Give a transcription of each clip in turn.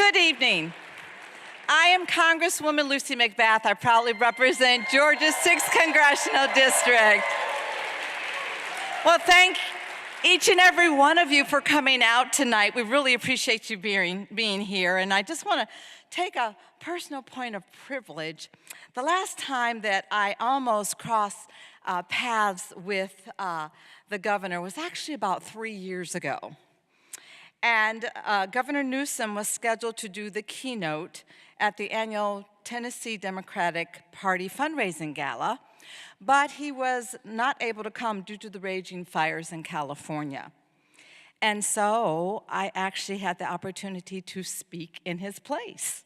Good evening. I am Congresswoman Lucy McBath. I proudly represent Georgia's 6th Congressional District. Well, thank each and every one of you for coming out tonight. We really appreciate you being here. And I just want to take a personal point of privilege. The last time that I almost crossed paths with the governor was actually about 3 years ago. And Governor Newsom was scheduled to do the keynote at the annual Tennessee Democratic Party fundraising gala, but he was not able to come due to the raging fires in California. And so I actually had the opportunity to speak in his place.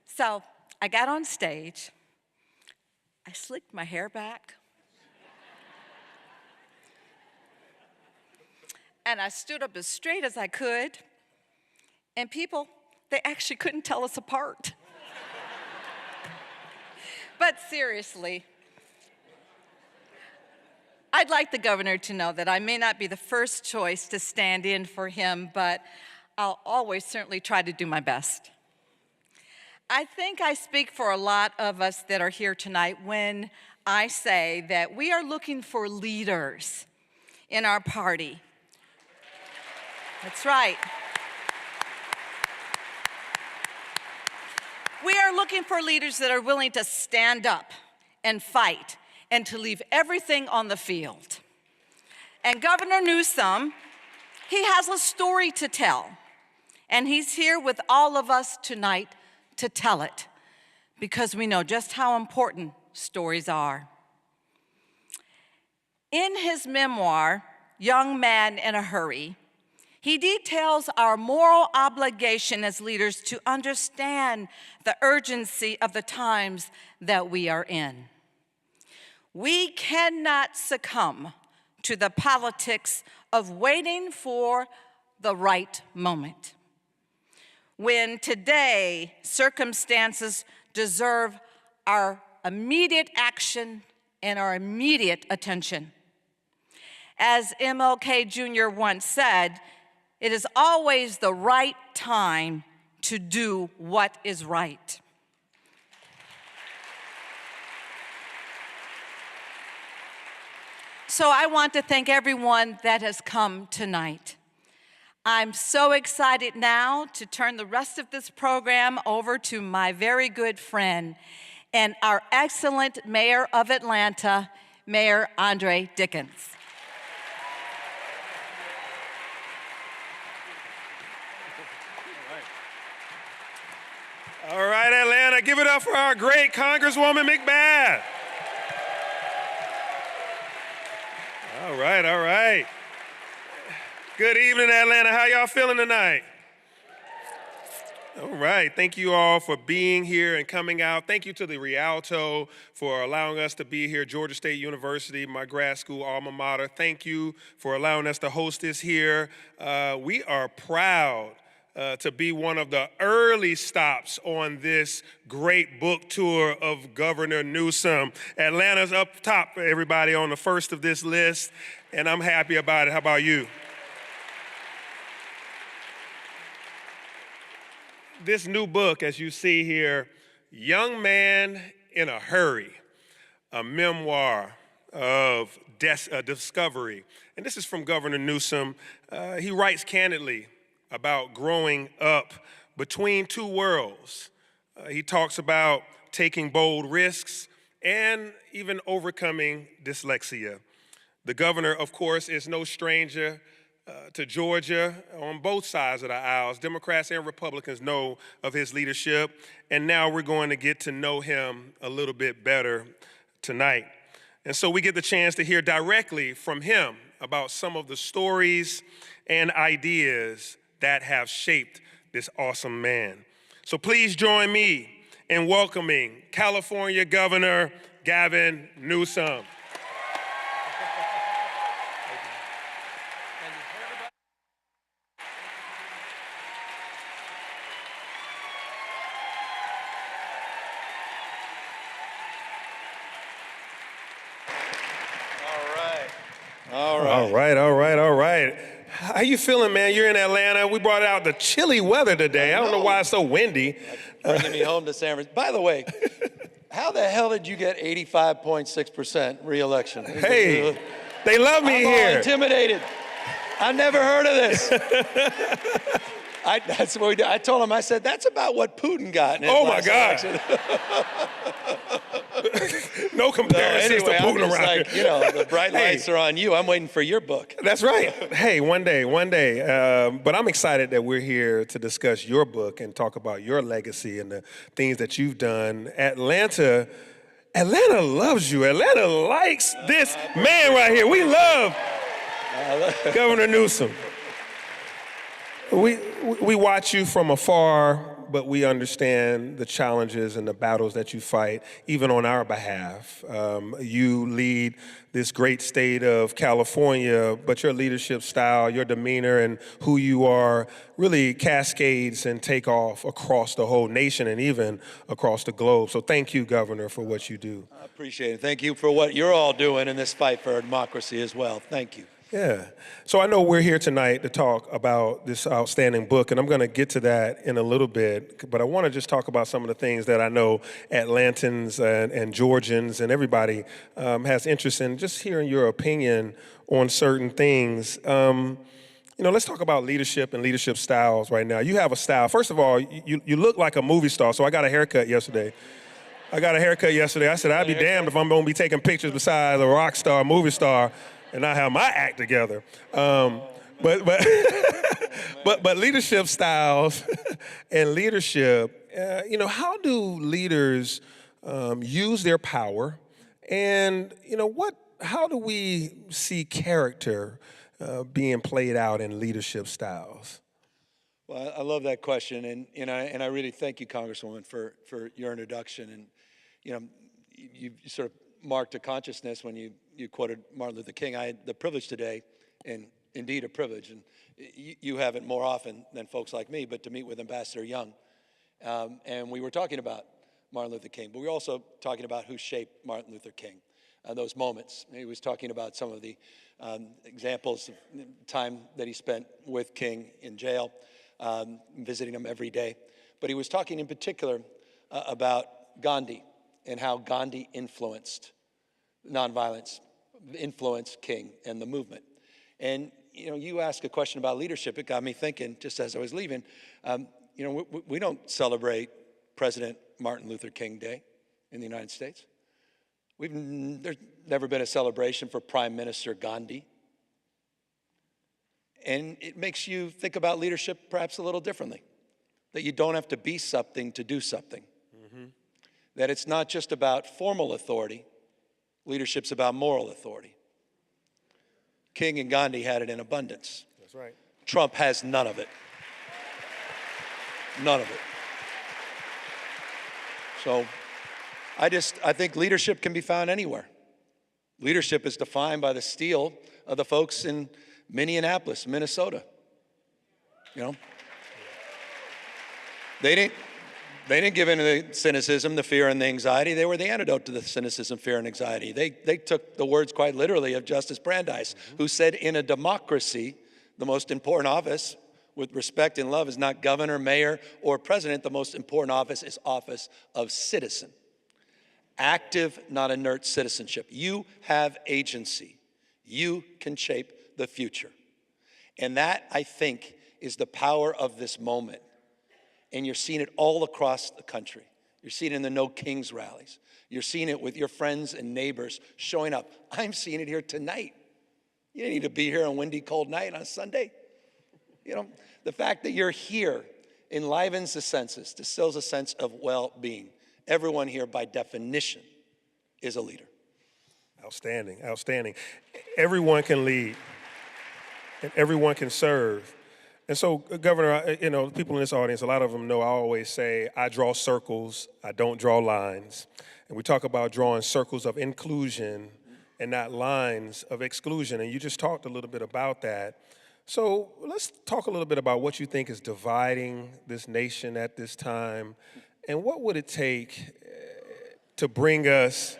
So I got on stage, I slicked my hair back, and I stood up as straight as I could, and people, they actually couldn't tell us apart. But seriously, I'd like the governor to know that I may not be the first choice to stand in for him, but I'll always certainly try to do my best. I think I speak for a lot of us that are here tonight when I say that we are looking for leaders in our party. That's right. We are looking for leaders that are willing to stand up and fight and to leave everything on the field. And Governor Newsom, he has a story to tell, and he's here with all of us tonight to tell it, because we know just how important stories are. In his memoir, Young Man in a Hurry, he details our moral obligation as leaders to understand the urgency of the times that we are in. We cannot succumb to the politics of waiting for the right moment. When today circumstances deserve our immediate action and our immediate attention. As MLK Jr. once said, it is always the right time to do what is right. So I want to thank everyone that has come tonight. I'm so excited now to turn the rest of this program over to my very good friend and our excellent Mayor of Atlanta, Mayor Andre Dickens. All right, Atlanta, give it up for our great Congresswoman McBath. All right. Good evening, Atlanta. How y'all feeling tonight? All right, thank you all for being here and coming out. Thank you to the Rialto for allowing us to be here, Georgia State University, my grad school alma mater. Thank you for allowing us to host this here. We are proud to be one of the early stops on this great book tour of Governor Newsom. Atlanta's up top for everybody on the first of this list, and I'm happy about it. How about you? This new book, as you see here, Young Man in a Hurry, a memoir of discovery. And this is from Governor Newsom. He writes candidly about growing up between two worlds. He talks about taking bold risks and even overcoming dyslexia. The governor, of course, is no stranger to Georgia on both sides of the aisles. Democrats and Republicans know of his leadership, and now we're going to get to know him a little bit better tonight. And so we get the chance to hear directly from him about some of the stories and ideas that have shaped this awesome man. So please join me in welcoming California Governor Gavin Newsom. All right. How you feeling, man? You're in Atlanta. We brought out the chilly weather today. I don't know why it's so windy. Bringing me home to San Francisco. By the way, how the hell did you get 85.6% re-election? Hey, they love me I'm all here. Intimidated. I've never heard of this. That's what I told him. I said, that's about what Putin got in his last election. No comparisons to Putin around like, here. The bright lights are on you. I'm waiting for your book. That's right. Hey, one day. But I'm excited that we're here to discuss your book and talk about your legacy and the things that you've done. Atlanta loves you. Atlanta likes this man right here. We love Governor Newsom. We watch you from afar, but we understand the challenges and the battles that you fight, even on our behalf. You lead this great state of California, but your leadership style, your demeanor, and who you are really cascades and take off across the whole nation and even across the globe. So thank you, Governor, for what you do. I appreciate it. Thank you for what you're all doing in this fight for democracy as well. Thank you. Yeah. So I know we're here tonight to talk about this outstanding book, and I'm going to get to that in a little bit, but I want to just talk about some of the things that I know Atlantans and Georgians and everybody has interest in, just hearing your opinion on certain things. Let's talk about leadership and leadership styles right now. You have a style. First of all, you look like a movie star, so I got a haircut yesterday. I said, I'd be damned if I'm going to be taking pictures beside a rock star, movie star, and I have my act together. But leadership styles and leadership, how do leaders use their power? And, how do we see character being played out in leadership styles? Well, I love that question, and I really thank you, Congresswoman, for your introduction. And you sort of marked a consciousness when you quoted Martin Luther King. I had the privilege today, and indeed a privilege, and you have it more often than folks like me, but to meet with Ambassador Young. And we were talking about Martin Luther King, but we were also talking about who shaped Martin Luther King, those moments. He was talking about some of the examples of time that he spent with King in jail, visiting him every day. But he was talking in particular about Gandhi and how Gandhi influenced nonviolence, influenced King and the movement. And, you asked a question about leadership. It got me thinking, just as I was leaving, we don't celebrate President Martin Luther King Day in the United States. There's never been a celebration for Prime Minister Gandhi. And it makes you think about leadership perhaps a little differently, that you don't have to be something to do something. That it's not just about formal authority, leadership's about moral authority. King and Gandhi had it in abundance. That's right. Trump has none of it. None of it. So I think leadership can be found anywhere. Leadership is defined by the steel of the folks in Minneapolis, Minnesota. They didn't give in to the cynicism, the fear, and the anxiety. They were the antidote to the cynicism, fear, and anxiety. They took the words quite literally of Justice Brandeis, who said, in a democracy, the most important office with respect and love is not governor, mayor, or president. The most important office is office of citizen. Active, not inert citizenship. You have agency. You can shape the future. And that, I think, is the power of this moment. And you're seeing it all across the country. You're seeing it in the No Kings rallies. You're seeing it with your friends and neighbors showing up. I'm seeing it here tonight. You don't need to be here on a windy, cold night on a Sunday. The fact that you're here enlivens the senses, distills a sense of well-being. Everyone here, by definition, is a leader. Outstanding. Everyone can lead, and everyone can serve. And so, Governor, people in this audience, a lot of them know I always say, I draw circles, I don't draw lines. And we talk about drawing circles of inclusion and not lines of exclusion. And you just talked a little bit about that. So let's talk a little bit about what you think is dividing this nation at this time. And what would it take to bring us...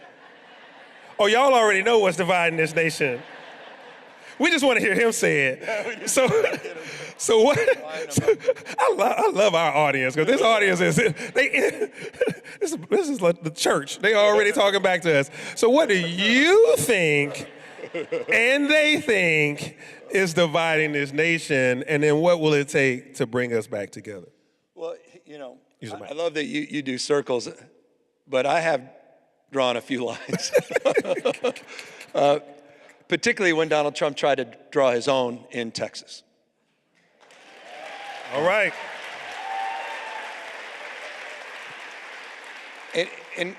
Oh, y'all already know what's dividing this nation. We just want to hear him say it. So what? I love our audience because this audience is this is like the church. They already talking back to us. So what do you think and they think is dividing this nation, and then what will it take to bring us back together? Well, I love that you do circles, but I have drawn a few lines. Particularly when Donald Trump tried to draw his own in Texas. All right. And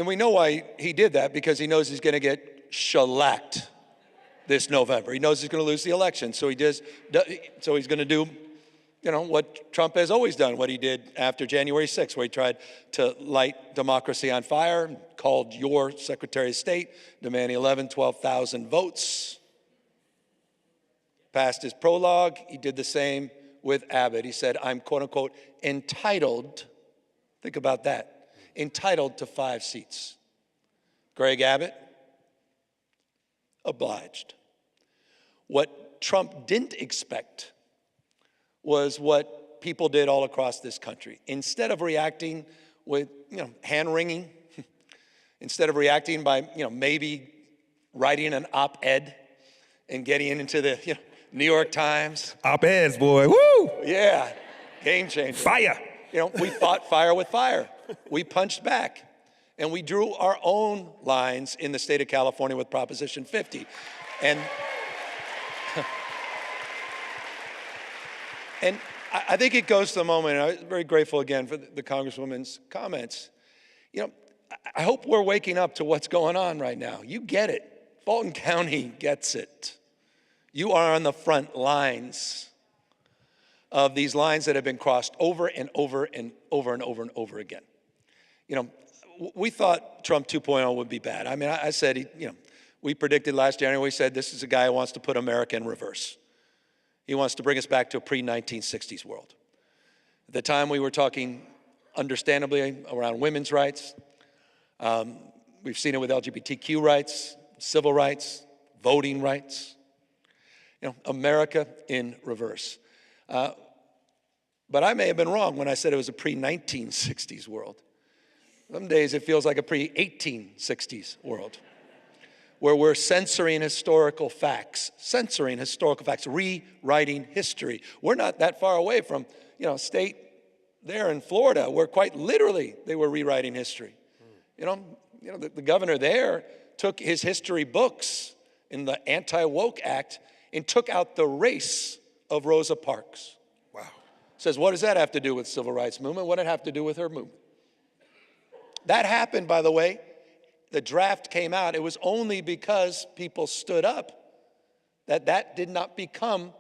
we know why he did that, because he knows he's going to get shellacked this November. He knows he's going to lose the election, so he's going to do, what Trump has always done, what he did after January 6th, where he tried to light democracy on fire, called your Secretary of State, demanding 12,000 votes. Passed his prologue. He did the same with Abbott. He said, I'm, quote unquote, entitled, think about that, entitled to 5 seats. Greg Abbott, obliged. What Trump didn't expect was what people did all across this country. Instead of reacting with, hand-wringing, instead of reacting by, maybe writing an op-ed and getting into the, New York Times. Op-eds, boy, woo! Yeah, game changer. Fire! We fought fire with fire. We punched back. And we drew our own lines in the state of California with Proposition 50. And I think it goes to the moment, and I'm very grateful again for the Congresswoman's comments. I hope we're waking up to what's going on right now. You get it. Fulton County gets it. You are on the front lines of these lines that have been crossed over and over and over and over and over again. We thought Trump 2.0 would be bad. I mean, I said, we predicted last January, we said this is a guy who wants to put America in reverse. He wants to bring us back to a pre-1960s world. At the time, we were talking, understandably, around women's rights. We've seen it with LGBTQ rights, civil rights, voting rights. America in reverse. But I may have been wrong when I said it was a pre-1960s world. Some days it feels like a pre-1860s world, where we're censoring historical facts, rewriting history. We're not that far away from, state there in Florida, where quite literally they were rewriting history. The governor there took his history books in the Anti-Woke Act and took out the race of Rosa Parks. Wow. Says, what does that have to do with civil rights movement? What did it have to do with her movement? That happened, by the way. The draft came out. It was only because people stood up that did not become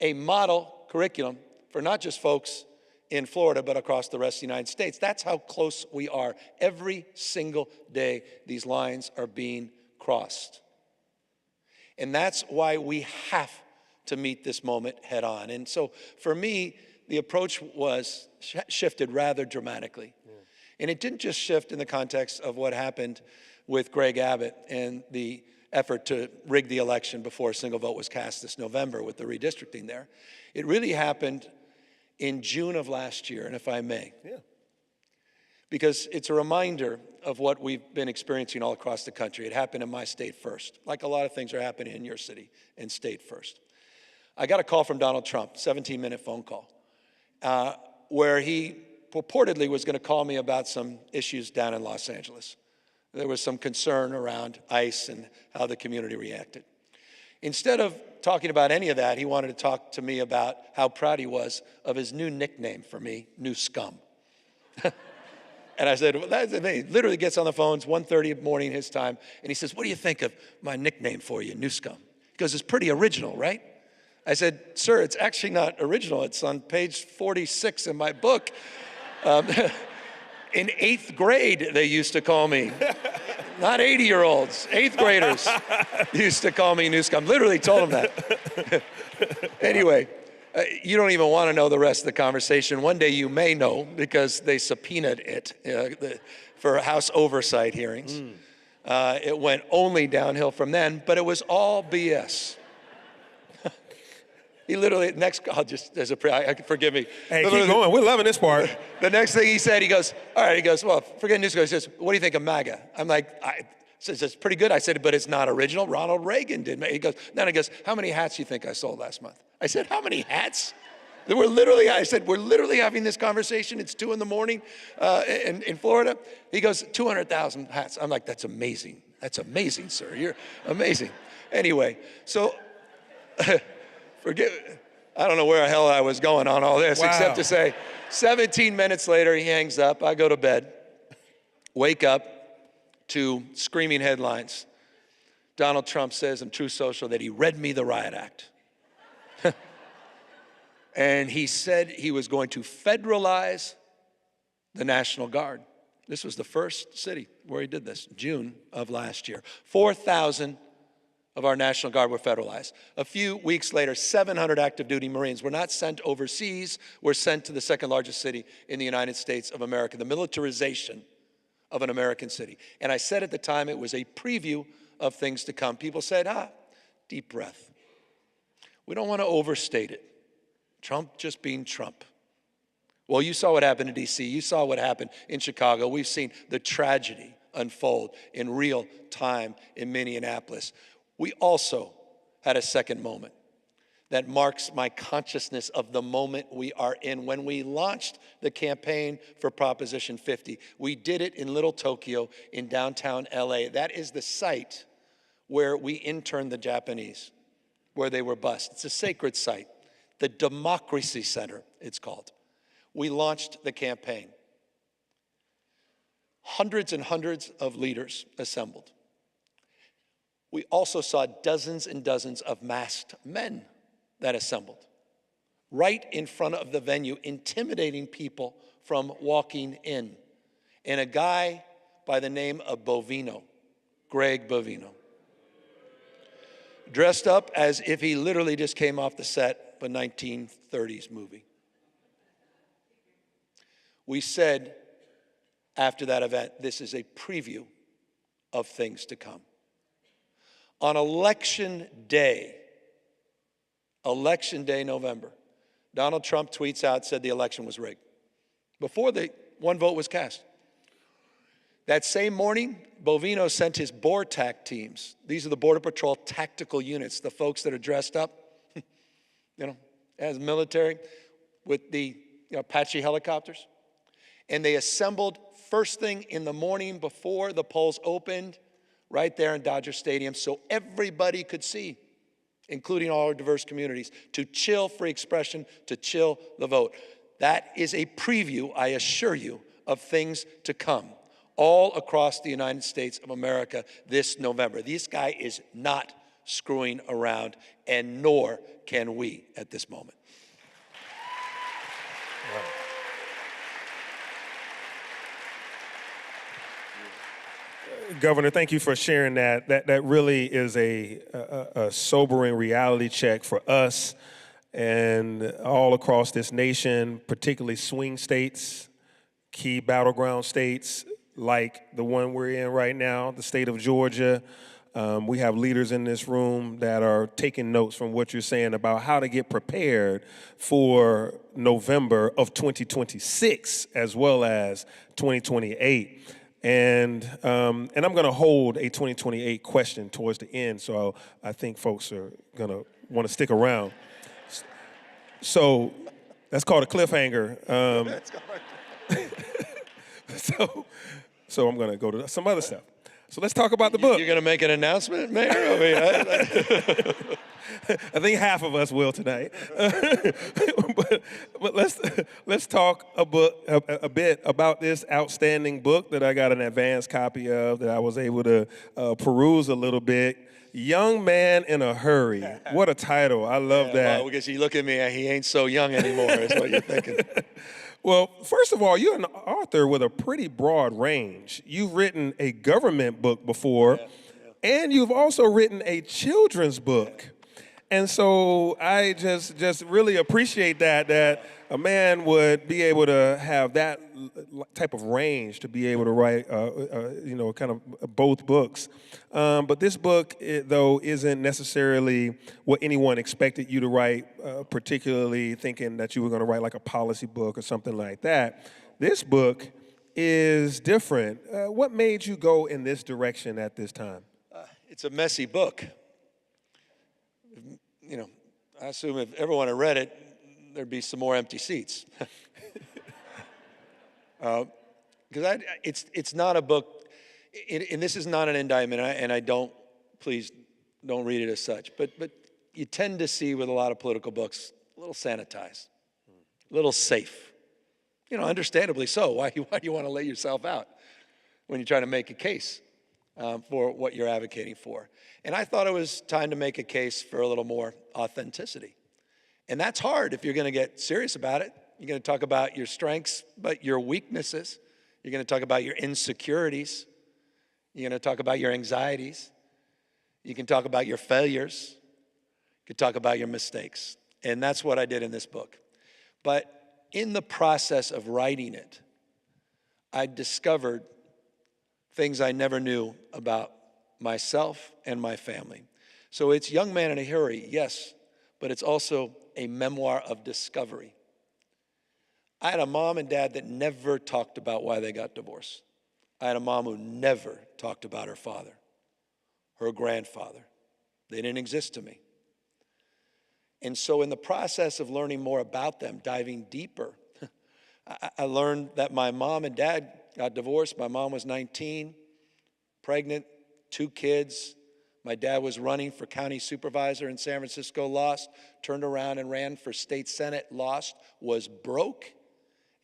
a model curriculum for not just folks in Florida, but across the rest of the United States. That's how close we are. Every single day, these lines are being crossed. And that's why we have to meet this moment head on. And so for me, the approach was shifted rather dramatically. Yeah. And it didn't just shift in the context of what happened with Greg Abbott and the effort to rig the election before a single vote was cast this November with the redistricting there. It really happened in June of last year, and if I may. Yeah. Because it's a reminder of what we've been experiencing all across the country. It happened in my state first, like a lot of things are happening in your city and state first. I got a call from Donald Trump, 17-minute phone call, where he purportedly was going to call me about some issues down in Los Angeles. There was some concern around ICE and how the community reacted. Instead of talking about any of that, he wanted to talk to me about how proud he was of his new nickname for me, New Scum. And I said, well, that's amazing. Literally gets on the phone, it's 1:30 in the morning his time, and he says, what do you think of my nickname for you, New Scum? He goes, it's pretty original, right? I said, sir, it's actually not original. It's on page 46 in my book. In 8th grade, they used to call me. Not 80-year-olds, 8th graders used to call me New Scum. Literally told them that. Anyway, you don't even want to know the rest of the conversation. One day you may know because they subpoenaed it for House oversight hearings. It went only downhill from then, but it was all BS. He literally, there's forgive me. Hey, Literally, keep going. We're loving this part. The next thing he said, he goes, all right, he goes, well, forget Newsom. He says, what do you think of MAGA? I'm like, says, it's pretty good. I said, but it's not original. Ronald Reagan did. He goes, he goes, how many hats do you think I sold last month? I said, how many hats? We're literally having this conversation. It's 2 a.m. In Florida. He goes, 200,000 hats. I'm like, that's amazing. That's amazing, sir. You're amazing. Anyway, so I don't know where the hell I was going on all this, except to say 17 minutes later, he hangs up. I go to bed, wake up to screaming headlines. Donald Trump says in Truth Social that he read me the riot act. And he said he was going to federalize the National Guard. This was the first city where he did this, June of last year. 4,000 of our National Guard were federalized. A few weeks later, 700 active duty Marines were not sent overseas, were sent to the second largest city in the United States of America, the militarization of an American city. And I said at the time it was a preview of things to come. People said, deep breath. We don't want to overstate it. Trump just being Trump. Well, you saw what happened in D.C. You saw what happened in Chicago. We've seen the tragedy unfold in real time in Minneapolis. We also had a second moment that marks my consciousness of the moment we are in. When we launched the campaign for Proposition 50, we did it in Little Tokyo in downtown LA. That is the site where we interned the Japanese, where they were bused. It's a sacred site. The Democracy Center, it's called. We launched the campaign. Hundreds and hundreds of leaders assembled. We also saw dozens and dozens of masked men that assembled right in front of the venue, intimidating people from walking in. And a guy by the name of Bovino, Greg Bovino, dressed up as if he literally just came off the set of a 1930s movie. We said after that event, this is a preview of things to come. On election day, November, Donald Trump tweets out, said the election was rigged before the one vote was cast. That same morning, Bovino sent his BORTAC teams. These are the Border Patrol tactical units, the folks that are dressed up, as military with the Apache helicopters. And they assembled first thing in the morning before the polls opened right there in Dodger Stadium so everybody could see, including all our diverse communities, to chill free expression, to chill the vote. That is a preview, I assure you, of things to come all across the United States of America this November. This guy is not screwing around, and nor can we at this moment. Wow. Governor, thank you for sharing that. That really is a sobering reality check for us and all across this nation, particularly swing states, key battleground states like the one we're in right now, the state of Georgia. We have leaders in this room that are taking notes from what you're saying about how to get prepared for November of 2026 as well as 2028. And I'm going to hold a 2028 question towards the end, so I think folks are going to want to stick around. So that's called a cliffhanger. So I'm going to go to some other stuff. So let's talk about the book. You're going to make an announcement, Mayor? I mean, I think half of us will tonight. but let's talk a bit about this outstanding book that I got an advance copy of that I was able to peruse a little bit. Young Man in a Hurry. What a title. I love that. Well, because you look at me, he ain't so young anymore is what you're thinking. Well, first of all, you're an author with a pretty broad range. You've written a government book before, and you've also written a children's book. And so I just really appreciate that a man would be able to have that type of range to be able to write, kind of both books. But this book, though, isn't necessarily what anyone expected you to write, particularly thinking that you were going to write like a policy book or something like that. This book is different. What made you go in this direction at this time? It's a messy book. I assume if everyone had read it, there'd be some more empty seats. Because it's not a book, and this is not an indictment, and please don't read it as such, but you tend to see with a lot of political books, a little sanitized, a little safe. Understandably so. Why do you want to lay yourself out when you're trying to make a case for what you're advocating for? And I thought it was time to make a case for a little more authenticity. And that's hard if you're going to get serious about it. You're going to talk about your strengths, but your weaknesses. You're going to talk about your insecurities. You're going to talk about your anxieties. You can talk about your failures. You can talk about your mistakes. And that's what I did in this book. But in the process of writing it, I discovered things I never knew about myself and my family. So it's Young Man in a Hurry, yes, but it's also a memoir of discovery. I had a mom and dad that never talked about why they got divorced. I had a mom who never talked about her father, her grandfather. They didn't exist to me. And so in the process of learning more about them, diving deeper, I learned that my mom and dad got divorced. My mom was 19, pregnant, 2 kids. My dad was running for county supervisor in San Francisco, lost, turned around and ran for state senate, lost, was broke,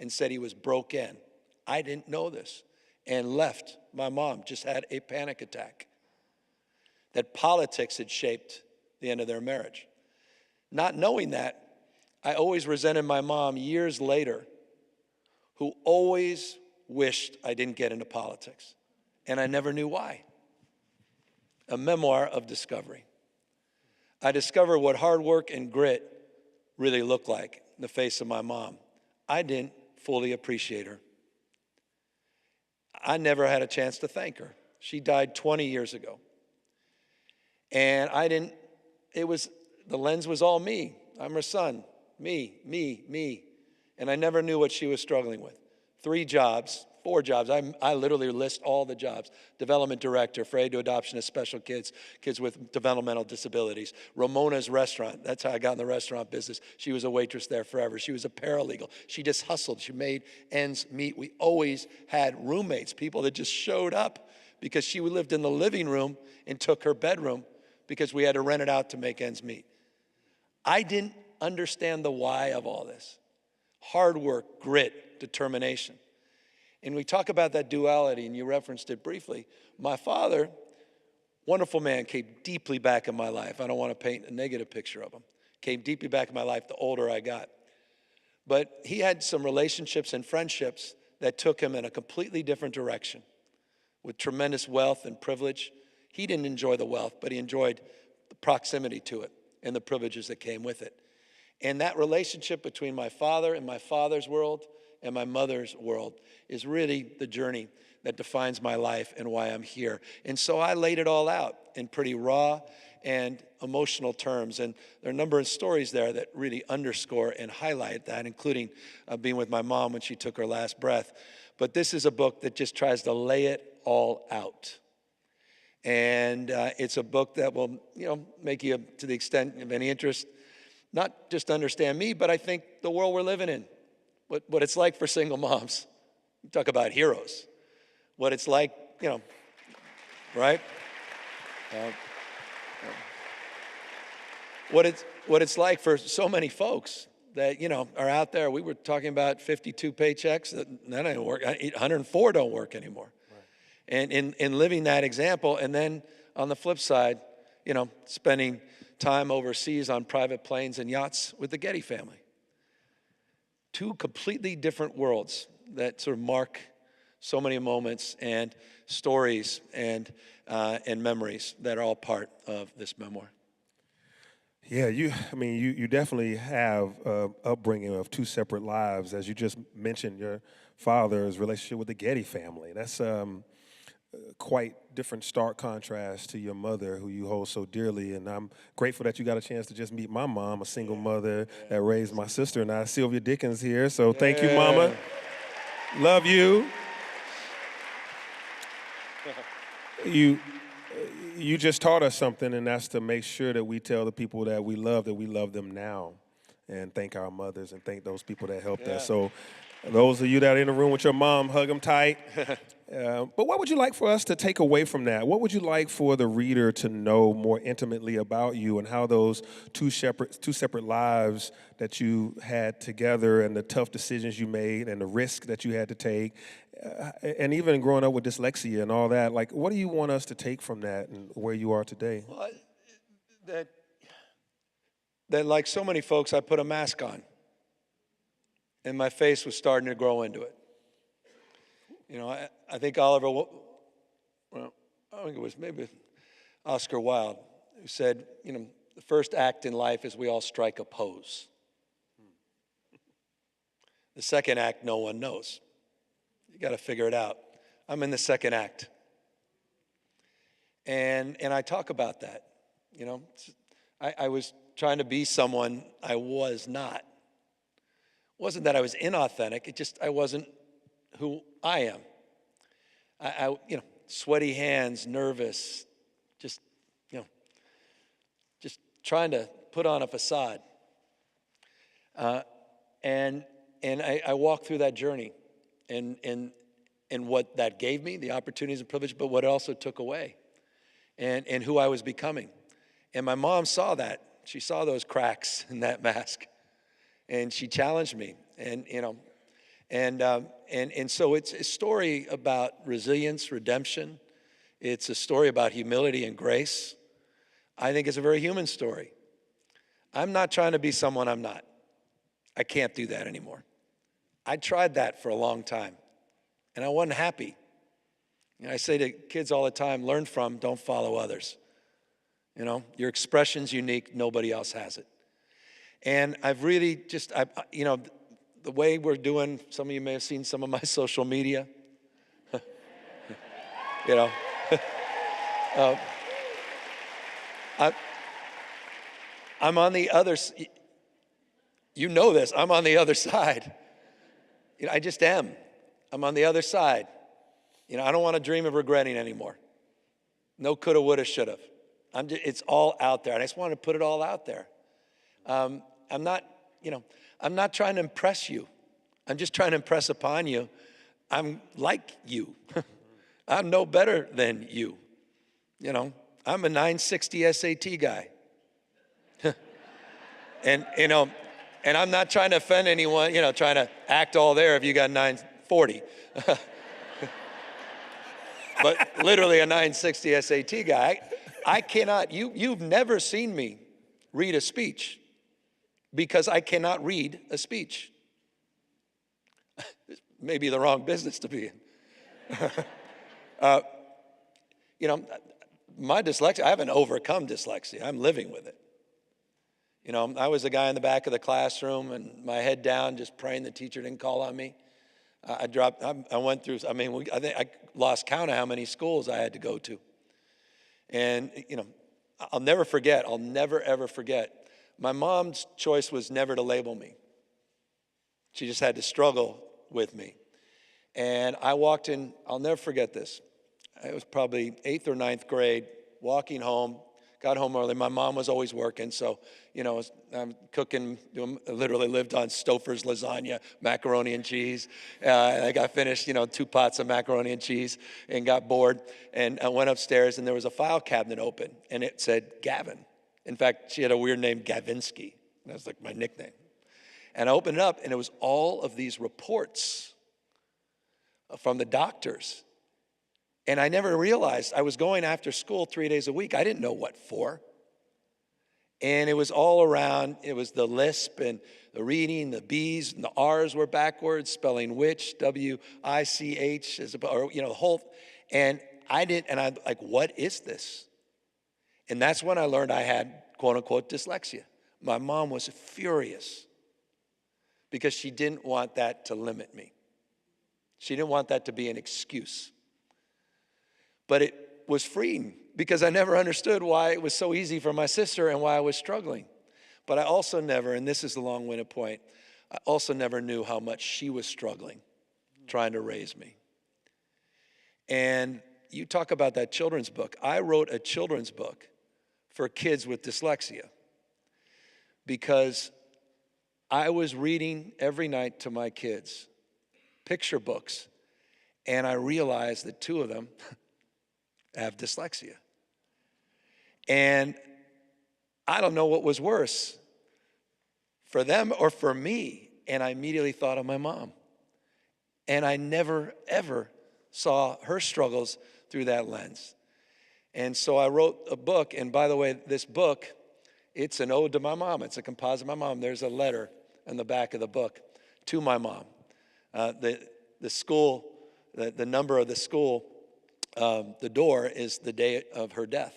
and said he was broken. I didn't know this, and left. My mom just had a panic attack. That politics had shaped the end of their marriage. Not knowing that, I always resented my mom years later, who always wished I didn't get into politics. And I never knew why. A memoir of discovery. I discovered what hard work and grit really looked like in the face of my mom. I didn't fully appreciate her. I never had a chance to thank her. She died 20 years ago. And the lens was all me. I'm her son. Me. And I never knew what she was struggling with. 4 jobs. I literally list all the jobs. Development director for aid to adoption of special kids with developmental disabilities. Ramona's restaurant, that's how I got in the restaurant business. She was a waitress there forever. She was a paralegal. She just hustled. She made ends meet. We always had roommates, people that just showed up because she lived in the living room and took her bedroom because we had to rent it out to make ends meet. I didn't understand the why of all this. Hard work, grit, determination. And we talk about that duality, and you referenced it briefly. My father, wonderful man, came deeply back in my life. I don't want to paint a negative picture of him. Came deeply back in my life the older I got. But he had some relationships and friendships that took him in a completely different direction with tremendous wealth and privilege. He didn't enjoy the wealth, but he enjoyed the proximity to it and the privileges that came with it. And that relationship between my father and my father's world and my mother's world is really the journey that defines my life and why I'm here. And so I laid it all out in pretty raw and emotional terms. And there are a number of stories there that really underscore and highlight that, including being with my mom when she took her last breath. But this is a book that just tries to lay it all out. And it's a book that will, make you, to the extent of any interest, not just understand me, but I think the world we're living in. What it's like for single moms. You talk about heroes. What it's like, right? What it's like for so many folks that, are out there. We were talking about 52 paychecks. That don't work. 104 don't work anymore. Right. And in living that example, and then on the flip side, spending time overseas on private planes and yachts with the Getty family. 2 completely different worlds that sort of mark so many moments and stories and memories that are all part of this memoir. Yeah, you definitely have upbringing of two separate lives. As you just mentioned, your father's relationship with the Getty family. That's quite different stark contrast to your mother, who you hold so dearly. And I'm grateful that you got a chance to just meet my mom, a single mother that raised my sister and I. Sylvia Dickens here, so thank you, Mama. Love you. You you just taught us something, and that's to make sure that we tell the people that we love them now, and thank our mothers and thank those people that helped us. So those of you that are in the room with your mom, hug them tight. But what would you like for us to take away from that? What would you like for the reader to know more intimately about you and how those two separate lives that you had together and the tough decisions you made and the risk that you had to take, and even growing up with dyslexia and all that, like, what do you want us to take from that and where you are today? Well, that like so many folks, I put a mask on, and my face was starting to grow into it. You know, I think I think it was maybe Oscar Wilde who said, you know, the first act in life is we all strike a pose. The second act, no one knows. You got to figure it out. I'm in the second act. And I talk about that, you know. I was trying to be someone I was not. It wasn't that I was inauthentic, it just I wasn't who I am. I you know, sweaty hands, nervous, just, you know, just trying to put on a facade. And I walked through that journey and what that gave me, the opportunities and privilege, but what it also took away, and who I was becoming. And my mom saw that. She saw those cracks in that mask, and she challenged me. And you know, and so it's a story about resilience, redemption. It's a story about humility and grace. I think it's a very human story. I'm not trying to be someone I'm not. I can't do that anymore. I tried that for a long time, and I wasn't happy. You know, I say to kids all the time, learn from, don't follow others. You know, your expression's unique, nobody else has it. And I've really just, you know, the way we're doing, some of you may have seen some of my social media. You know, I'm on the other, you know this, I'm on the other side. You know, I just am. I'm on the other side. You know, I don't want to dream of regretting anymore. No coulda, woulda, shoulda. It's all out there, and I just want to put it all out there. I'm not, you know, I'm not trying to impress you. I'm just trying to impress upon you. I'm like you. I'm no better than you. You know, I'm a 960 SAT guy. And, you know, and I'm not trying to offend anyone, you know, trying to act all there if you got 940. But literally a 960 SAT guy. I cannot, you've never seen me read a speech because I cannot read a speech. Maybe the wrong business to be in. You know, my dyslexia, I haven't overcome dyslexia. I'm living with it. You know, I was the guy in the back of the classroom and my head down, just praying the teacher didn't call on me. I went through, I mean, I think I lost count of how many schools I had to go to. And, you know, I'll never ever forget. My mom's choice was never to label me. She just had to struggle with me. And I walked in, I'll never forget this. It was probably 8th or 9th grade, walking home, got home early. My mom was always working, so, you know, I'm cooking, literally lived on Stouffer's lasagna, macaroni and cheese. I got finished, you know, 2 pots of macaroni and cheese and got bored. And I went upstairs, and there was a file cabinet open, and it said Gavin. In fact, she had a weird name, Gavinsky. That was like my nickname. And I opened it up, and it was all of these reports from the doctors. And I never realized I was going after school 3 days a week. I didn't know what for. And it was all around. It was the lisp and the reading, the B's and the R's were backwards, spelling which, W-I-C-H, or, you know, the whole. And I'm like, what is this? And that's when I learned I had quote unquote dyslexia. My mom was furious because she didn't want that to limit me. She didn't want that to be an excuse. But it was freeing because I never understood why it was so easy for my sister and why I was struggling. But I also never, and this is the long-winded point, I also never knew how much she was struggling trying to raise me. And you talk about that children's book. I wrote a children's book for kids with dyslexia because I was reading every night to my kids picture books, and I realized that 2 of them have dyslexia. And I don't know what was worse, for them or for me. And I immediately thought of my mom. And I never, ever saw her struggles through that lens. And so I wrote a book, and by the way, this book, it's an ode to my mom. It's a composite of my mom. There's a letter in the back of the book to my mom. The school, the number of the school, the door is the day of her death.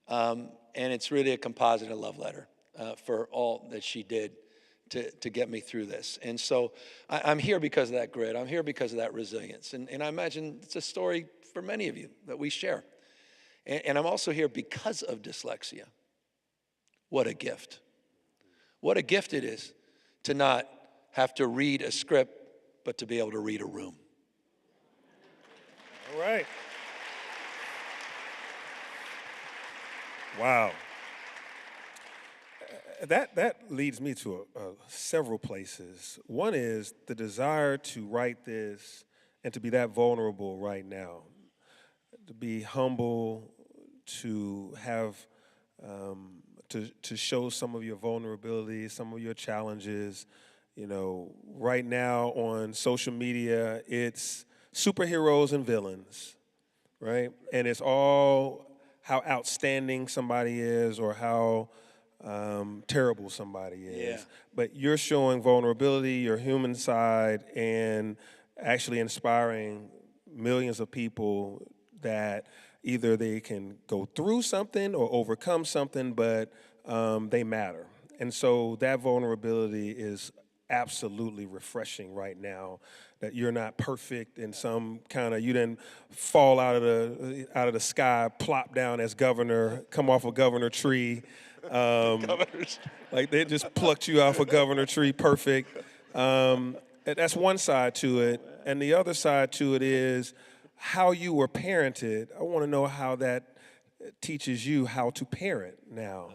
And it's really a composite, a love letter for all that she did to get me through this. And so I'm here because of that grit. I'm here because of that resilience. And I imagine it's a story for many of you that we share. And I'm also here because of dyslexia. What a gift. What a gift it is to not have to read a script, but to be able to read a room. All right. Wow. That leads me to several places. One is the desire to write this and to be that vulnerable right now, to be humble, to have, to show some of your vulnerabilities, some of your challenges. You know, right now on social media, it's superheroes and villains, right? And it's all how outstanding somebody is or how terrible somebody is. Yeah. But you're showing vulnerability, your human side, and actually inspiring millions of people that either they can go through something or overcome something, but they matter. And so that vulnerability is absolutely refreshing right now, that you're not perfect in some kind of, you didn't fall out of the sky, plop down as governor, come off a governor tree. Like they just plucked you off a governor tree, perfect. That's one side to it. And the other side to it is how you were parented. I want to know how that teaches you how to parent now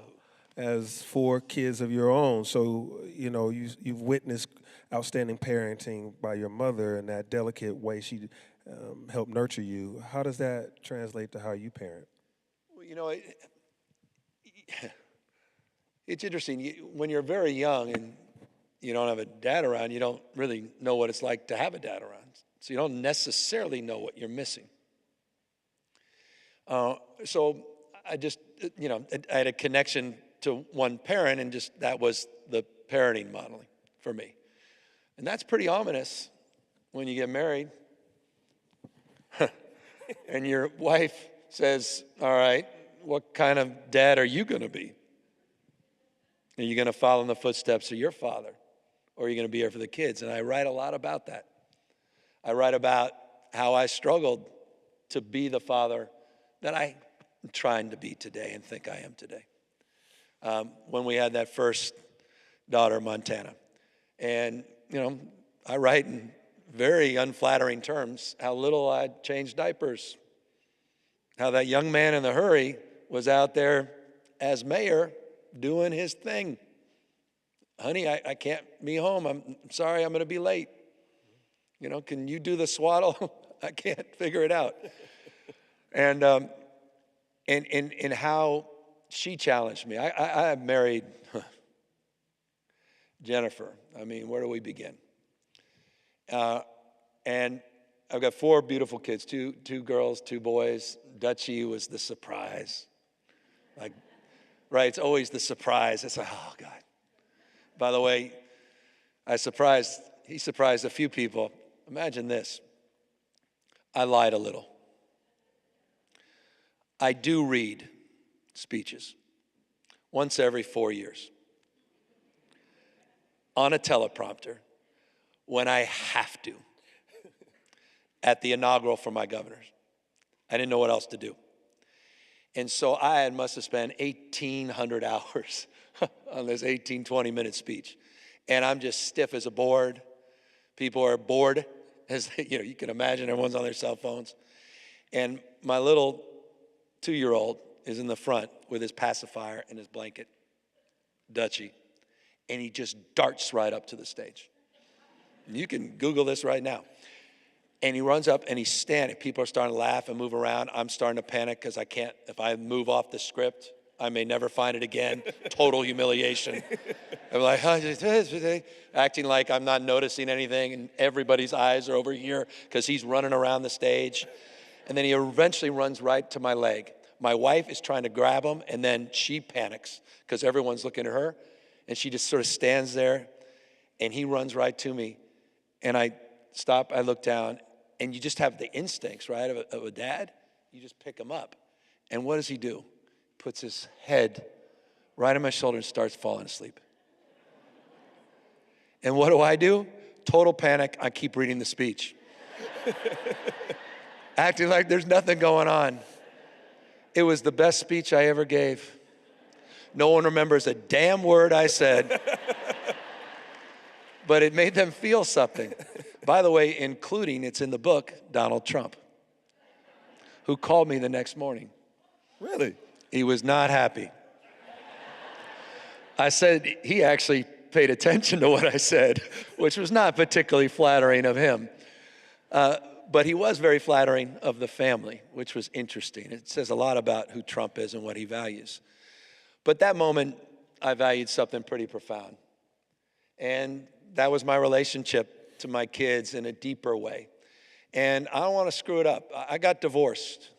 as 4 kids of your own. So, you know, you've witnessed outstanding parenting by your mother and that delicate way she helped nurture you. How does that translate to how you parent? Well, you know, it's interesting. When you're very young and you don't have a dad around, you don't really know what it's like to have a dad around. So you don't necessarily know what you're missing. So I just, you know, I had a connection to one parent, and just that was the parenting modeling for me. And that's pretty ominous when you get married and your wife says, all right, what kind of dad are you going to be? Are you going to follow in the footsteps of your father? Or are you going to be here for the kids? And I write a lot about that. I write about how I struggled to be the father that I'm trying to be today and think I am today. When we had that first daughter, Montana. And, you know, I write in very unflattering terms how little I changed diapers, how that young man in the hurry was out there as mayor doing his thing. Honey, I can't be home. I'm sorry, I'm going to be late. You know, can you do the swaddle? I can't figure it out. And how she challenged me. I married Jennifer. I mean, where do we begin? And I've got 4 beautiful kids, two girls, 2 boys. Dutchie was the surprise. Like, right, it's always the surprise. It's like, oh, God. By the way, he surprised a few people. Imagine this. I lied a little. I do read speeches. once every 4 years on a teleprompter when I have to at the inaugural for my governors. I didn't know what else to do. And so I must have spent 1,800 hours on this 18, 20-minute speech. And I'm just stiff as a board. People are bored, as you can imagine, everyone's on their cell phones. And my little 2-year-old is in the front with his pacifier and his blanket, Dutchie, and he just darts right up to the stage. And you can Google this right now. And he runs up and he's standing. People are starting to laugh and move around. I'm starting to panic because I can't, if I move off the script, I may never find it again. Total humiliation. I'm like, acting like I'm not noticing anything, and everybody's eyes are over here because he's running around the stage. And then he eventually runs right to my leg. My wife is trying to grab him, and then she panics because everyone's looking at her, and she just sort of stands there, and he runs right to me. And I stop, I look down, and you just have the instincts, right, of a dad. You just pick him up. And what does he do? Puts his head right on my shoulder and starts falling asleep. And what do? Total panic. I keep reading the speech. Acting like there's nothing going on. It was the best speech I ever gave. No one remembers a damn word I said. But it made them feel something. By the way, including, it's in the book, Donald Trump, who called me the next morning. Really? He was not happy. I said he actually paid attention to what I said, which was not particularly flattering of him. But he was very flattering of the family, which was interesting. It says a lot about who Trump is and what he values. But that moment, I valued something pretty profound. And that was my relationship to my kids in a deeper way. And I don't want to screw it up. I got divorced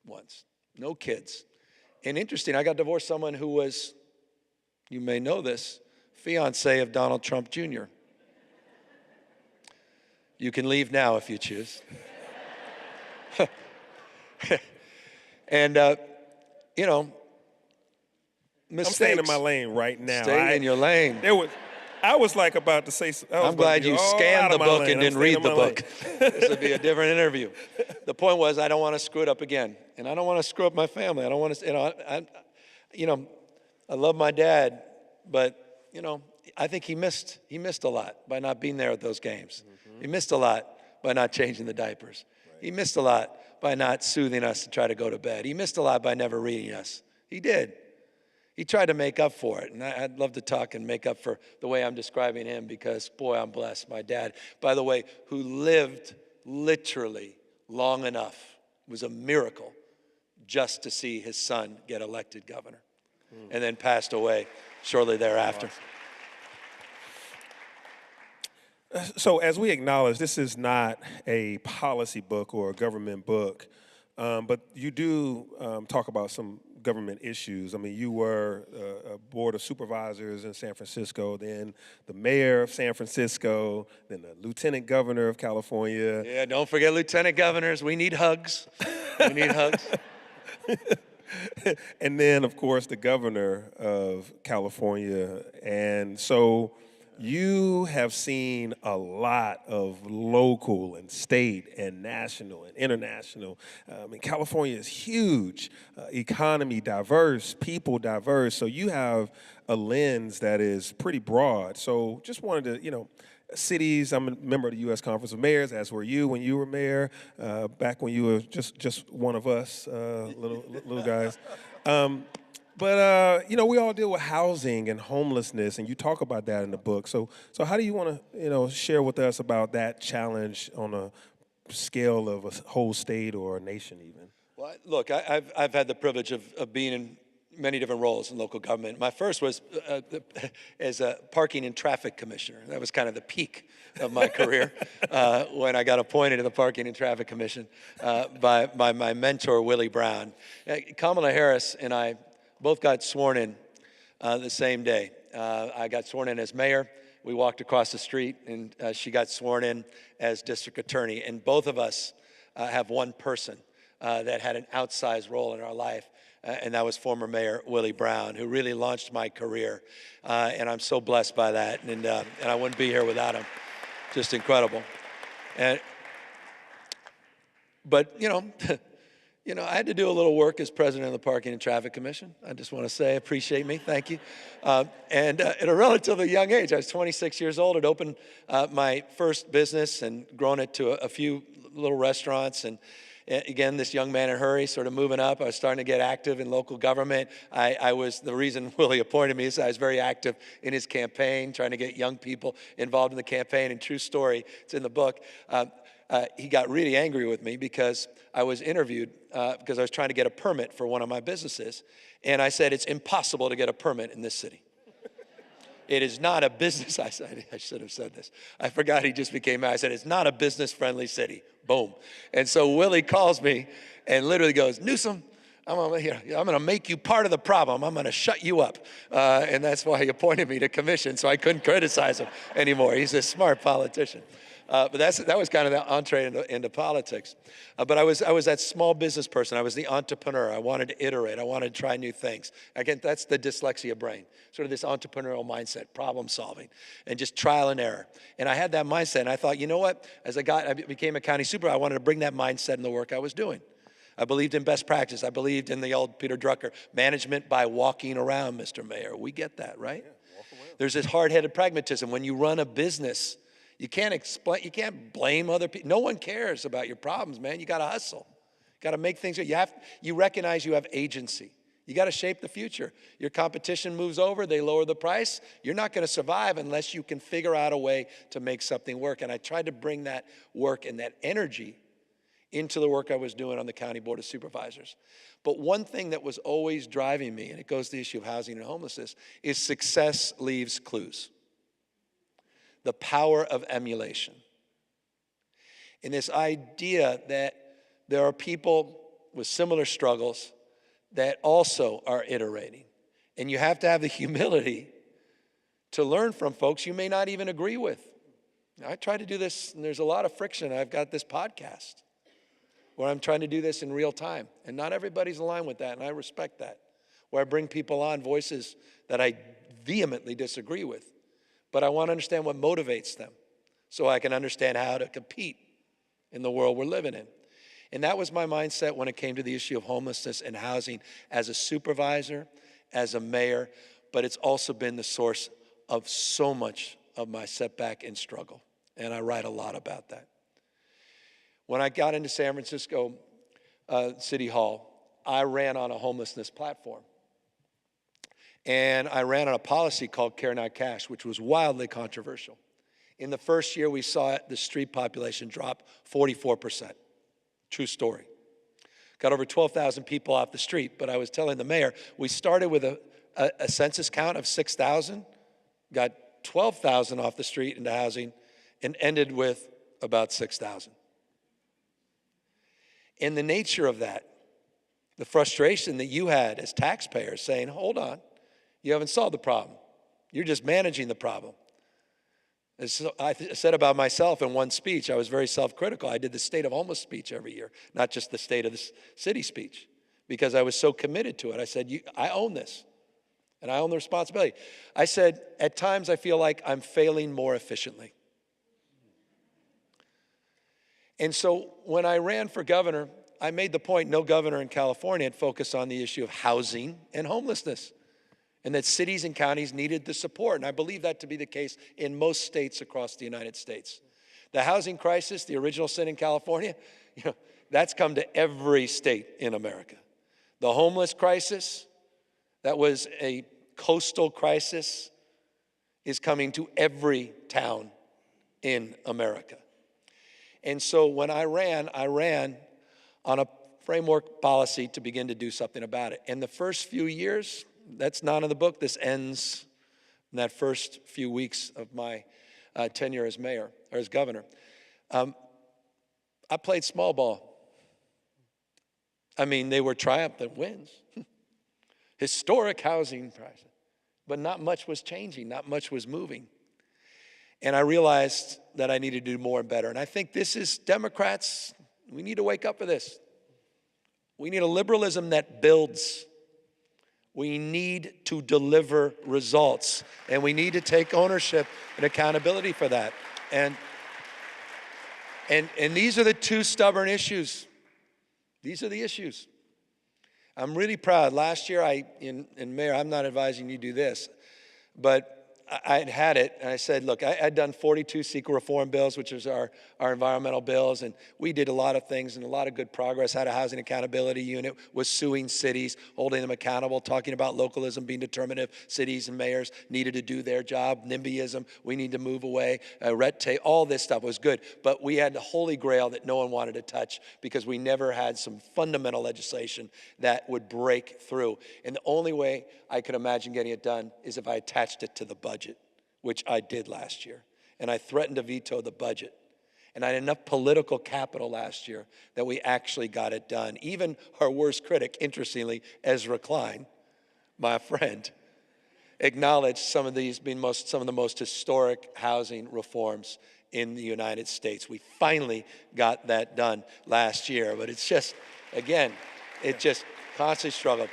once, no kids. And interesting, I got divorced someone who was, you may know this, fiance of Donald Trump Jr. You can leave now if you choose. And, mistakes. I'm staying in my lane right now. Stay in your lane. I was like about to say, I'm glad you scanned the book and didn't read the book. This would be a different interview. The point was, I don't want to screw it up again. And I don't want to screw up my family. I don't want to, I love my dad, but, I think he missed a lot by not being there at those games. Mm-hmm. He missed a lot by not changing the diapers. Right. He missed a lot by not soothing us to try to go to bed. He missed a lot by never reading us. He did. He tried to make up for it, and I'd love to talk and make up for the way I'm describing him because, boy, I'm blessed. My dad, by the way, who lived literally long enough, was a miracle just to see his son get elected governor, and then passed away shortly thereafter. So as we acknowledge, this is not a policy book or a government book, but you do talk about some government issues. I mean, you were a board of supervisors in San Francisco, then the mayor of San Francisco, then the lieutenant governor of California. Yeah, don't forget lieutenant governors. We need hugs. We need hugs. And then, of course, the governor of California. And so you have seen a lot of local and state and national and international. California is huge, economy diverse, people diverse. So you have a lens that is pretty broad. So just wanted to, cities, I'm a member of the U.S. Conference of Mayors, as were you when you were mayor, back when you were just one of us little guys. But we all deal with housing and homelessness, and you talk about that in the book. So how do you want to, share with us about that challenge on a scale of a whole state or a nation even? Well, look, I've had the privilege of being in many different roles in local government. My first was as a parking and traffic commissioner. That was kind of the peak of my career when I got appointed to the Parking and Traffic Commission by my mentor, Willie Brown. Kamala Harris and I both got sworn in the same day. I got sworn in as mayor. We walked across the street, and she got sworn in as district attorney. And both of us have one person that had an outsized role in our life, and that was former Mayor Willie Brown, who really launched my career, and I'm so blessed by that, and I wouldn't be here without him. Just incredible. But I had to do a little work as president of the Parking and Traffic Commission. I just want to say, appreciate me, thank you. And at a relatively young age, I was 26 years old, had opened my first business and grown it to a few little restaurants. And again, this young man in a hurry, sort of moving up. I was starting to get active in local government. The reason Willie appointed me is I was very active in his campaign, trying to get young people involved in the campaign. And true story, it's in the book. He got really angry with me because I was interviewed because I was trying to get a permit for one of my businesses. And I said, it's impossible to get a permit in this city. It is not a business. I should have said this. I forgot he just became mad. I said, it's not a business-friendly city. Boom. And so Willie calls me and literally goes, Newsom, I'm going to make you part of the problem. I'm going to shut you up. And that's why he appointed me to commission, so I couldn't criticize him anymore. He's a smart politician. But that was kind of the entree into politics. But I was that small business person. I was the entrepreneur. I wanted to iterate. I wanted to try new things. Again, that's the dyslexia brain, sort of this entrepreneurial mindset, problem solving, and just trial and error. And I had that mindset, and I thought, you know what? As I became a county supervisor, I wanted to bring that mindset in the work I was doing. I believed in best practice. I believed in the old Peter Drucker, management by walking around, Mr. Mayor. We get that, right? Yeah, walk around. There's this hard-headed pragmatism. When you run a business, you can't blame other people. No one cares about your problems, man. You got to hustle. You got to make things. You recognize you have agency. You got to shape the future. Your competition moves over, they lower the price. You're not going to survive unless you can figure out a way to make something work. And I tried to bring that work and that energy into the work I was doing on the County Board of Supervisors. But one thing that was always driving me, and it goes to the issue of housing and homelessness, is success leaves clues. The power of emulation. And this idea that there are people with similar struggles that also are iterating. And you have to have the humility to learn from folks you may not even agree with. Now, I try to do this, and there's a lot of friction. I've got this podcast where I'm trying to do this in real time. And not everybody's aligned with that, and I respect that. Where I bring people on, voices that I vehemently disagree with. But I want to understand what motivates them so I can understand how to compete in the world we're living in. And that was my mindset when it came to the issue of homelessness and housing as a supervisor, as a mayor, but it's also been the source of so much of my setback and struggle. And I write a lot about that. When I got into San Francisco City Hall, I ran on a homelessness platform. And I ran on a policy called Care Not Cash, which was wildly controversial. In the first year, we saw the street population drop 44%. True story. Got over 12,000 people off the street, but I was telling the mayor, we started with a census count of 6,000, got 12,000 off the street into housing, and ended with about 6,000. And the nature of that, the frustration that you had as taxpayers saying, hold on, you haven't solved the problem. You're just managing the problem. As I said about myself in one speech, I was very self-critical. I did the State of Homeless speech every year, not just the State of the City speech, because I was so committed to it. I said, I own this, and I own the responsibility. I said, at times I feel like I'm failing more efficiently. And so when I ran for governor, I made the point no governor in California had focused on the issue of housing and homelessness, and that cities and counties needed the support. And I believe that to be the case in most states across the United States. The housing crisis, the original sin in California, that's come to every state in America. The homeless crisis, that was a coastal crisis, is coming to every town in America. And so when I ran on a framework policy to begin to do something about it. And the first few years, that's not in the book. This ends in that first few weeks of my tenure as mayor, or as governor. I played small ball. I mean, they were triumphant wins. Historic housing prices. But not much was changing, not much was moving. And I realized that I needed to do more and better. And I think this is, Democrats, we need to wake up for this. We need a liberalism that builds. We need to deliver results, and we need to take ownership and accountability for that. And these are the two stubborn issues. These are the issues. I'm really proud. Last year, and Mayor, I'm not advising you do this, but I had it, and I said, look, I'd done 42 CEQA reform bills, which is our environmental bills, and we did a lot of things and a lot of good progress. Had a housing accountability unit, was suing cities, holding them accountable, talking about localism being determinative. Cities and mayors needed to do their job. NIMBYism, we need to move away. Red tape, all this stuff was good. But we had the holy grail that no one wanted to touch because we never had some fundamental legislation that would break through. And the only way I could imagine getting it done is if I attached it to the budget, which I did last year. And I threatened to veto the budget. And I had enough political capital last year that we actually got it done. Even our worst critic, interestingly, Ezra Klein, my friend, acknowledged some of these being some of the most historic housing reforms in the United States. We finally got that done last year. But it's just, again, it just constantly struggled.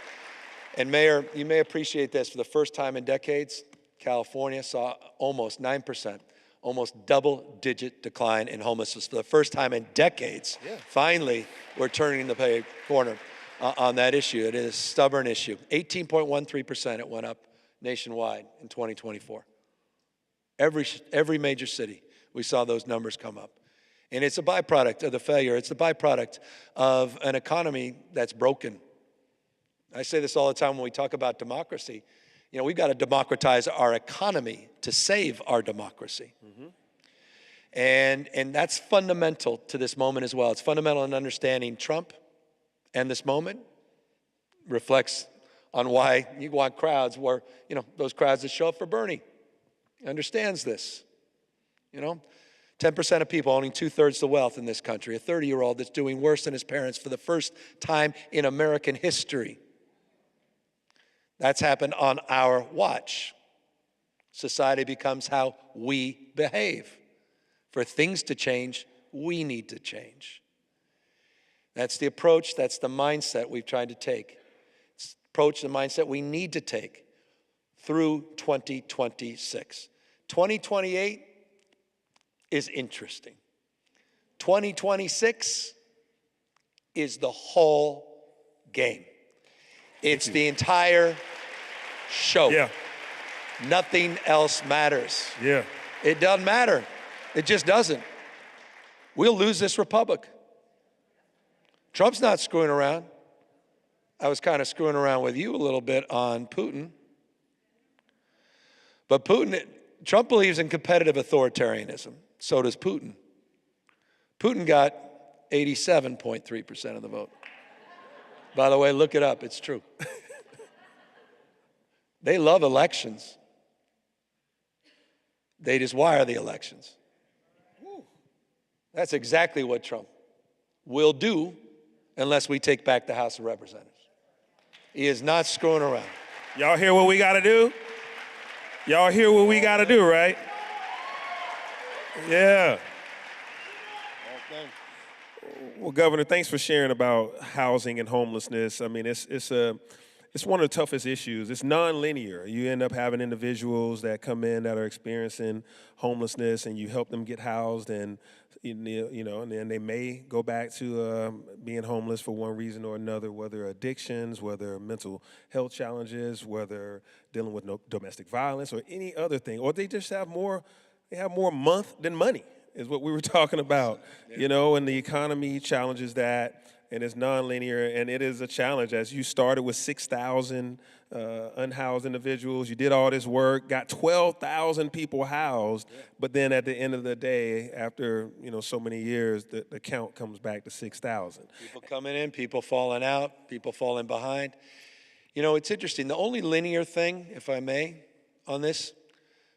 And Mayor, you may appreciate this. For the first time in decades, California saw almost 9%, almost double-digit decline in homelessness. For the first time in decades, finally, we're turning the corner on that issue. It is a stubborn issue. 18.13% it went up nationwide in 2024. Every major city, we saw those numbers come up. And it's a byproduct of the failure. It's the byproduct of an economy that's broken. I say this all the time when we talk about democracy. You know, we've got to democratize our economy to save our democracy. Mm-hmm. And that's fundamental to this moment as well. It's fundamental in understanding Trump and this moment reflects on why you want crowds where, you know, those crowds that show up for Bernie understands this. You know, 10% of people owning 2/3 the wealth in this country, a 30-year-old that's doing worse than his parents for the first time in American history. That's happened on our watch. Society becomes how we behave. For things to change, we need to change. That's the approach, that's the mindset we've tried to take. It's the approach, the mindset we need to take through 2026. 2028 is interesting. 2026 is the whole game. It's the entire show. Yeah. Nothing else matters. Yeah. It doesn't matter. It just doesn't. We'll lose this republic. Trump's not screwing around. I was kind of screwing around with you a little bit on Putin. But Trump believes in competitive authoritarianism. So does Putin. Putin got 87.3% of the vote. By the way, look it up, it's true. They love elections. They just wire the elections. That's exactly what Trump will do unless we take back the House of Representatives. He is not screwing around. Y'all hear what we got to do? Y'all hear what we got to do, right? Yeah. Well, Governor, thanks for sharing about housing and homelessness. I mean, it's one of the toughest issues. It's nonlinear. You end up having individuals that come in that are experiencing homelessness, and you help them get housed, and you know, and then they may go back to being homeless for one reason or another, whether addictions, whether mental health challenges, whether dealing with domestic violence, or any other thing, or they just have more. They have more month than money, is what we were talking about, you know, and the economy challenges that, and it's nonlinear, and it is a challenge. As you started with 6,000 unhoused individuals, you did all this work, got 12,000 people housed, but then at the end of the day, after, you know, so many years, the count comes back to 6,000. People coming in, people falling out, people falling behind. You know, it's interesting. The only linear thing, if I may, on this,